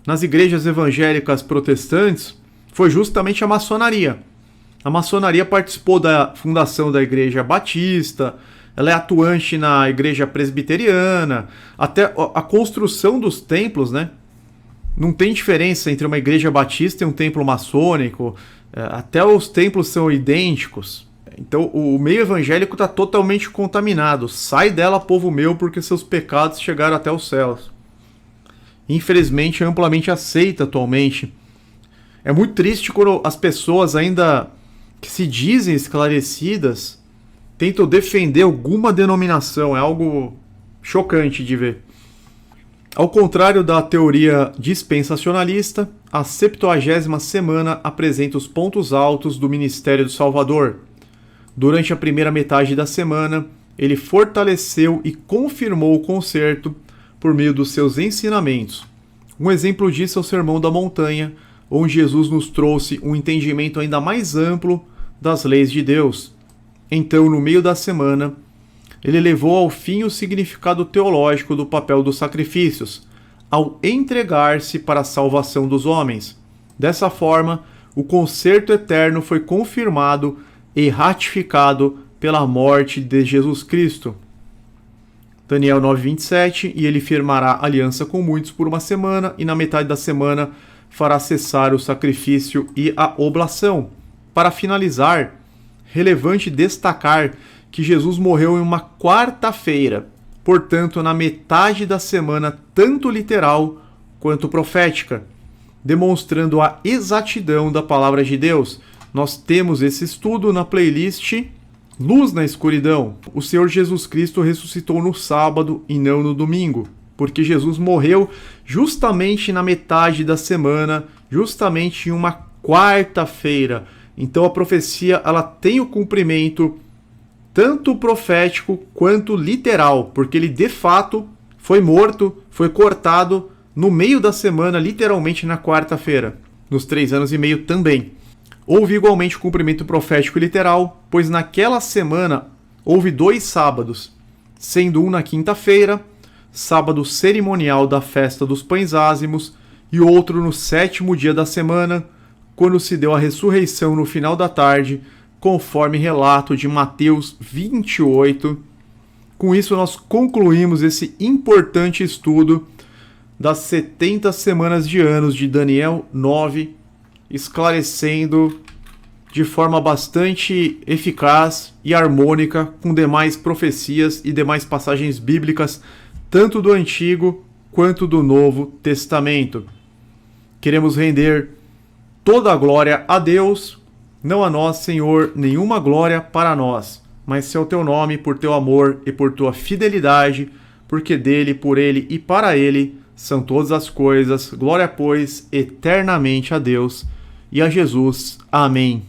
nas igrejas evangélicas protestantes, foi justamente a maçonaria. A maçonaria participou da fundação da Igreja Batista, ela é atuante na Igreja Presbiteriana, até a construção dos templos, né? Não tem diferença entre uma igreja batista e um templo maçônico, até os templos são idênticos. Então o meio evangélico está totalmente contaminado. Sai dela, povo meu, porque seus pecados chegaram até os céus. Infelizmente é amplamente aceita atualmente. É muito triste quando as pessoas ainda que se dizem esclarecidas tentam defender alguma denominação. É algo chocante de ver. Ao contrário da teoria dispensacionalista, a 70ª semana apresenta os pontos altos do ministério do Salvador. Durante a primeira metade da semana, ele fortaleceu e confirmou o concerto por meio dos seus ensinamentos. Um exemplo disso é o Sermão da Montanha, onde Jesus nos trouxe um entendimento ainda mais amplo das leis de Deus. Então, no meio da semana, ele levou ao fim o significado teológico do papel dos sacrifícios, ao entregar-se para a salvação dos homens. Dessa forma, o concerto eterno foi confirmado e ratificado pela morte de Jesus Cristo. Daniel 9:27, e ele firmará aliança com muitos por uma semana, e na metade da semana fará cessar o sacrifício e a oblação. Para finalizar, relevante destacar que Jesus morreu em uma quarta-feira, portanto na metade da semana, tanto literal quanto profética, demonstrando a exatidão da palavra de Deus. Nós temos esse estudo na playlist Luz na Escuridão. O Senhor Jesus Cristo ressuscitou no sábado e não no domingo, porque Jesus morreu justamente na metade da semana, justamente em uma quarta-feira. Então a profecia ela tem o cumprimento tanto profético quanto literal, porque ele de fato foi morto, foi cortado no meio da semana, literalmente na quarta-feira, nos 3 anos e meio também. Houve igualmente o cumprimento profético e literal, pois naquela semana houve 2 sábados, sendo um na quinta-feira, sábado cerimonial da festa dos pães ázimos, e outro no 7º dia da semana, quando se deu a ressurreição no final da tarde, conforme relato de Mateus 28. Com isso, nós concluímos esse importante estudo das 70 semanas de anos de Daniel 9, esclarecendo de forma bastante eficaz e harmônica com demais profecias e demais passagens bíblicas, tanto do Antigo quanto do Novo Testamento. Queremos render toda a glória a Deus, não a nós, Senhor, nenhuma glória para nós, mas se é o teu nome, por teu amor e por tua fidelidade, porque dele, por ele e para ele são todas as coisas. Glória, pois, eternamente a Deus e a Jesus. Amém.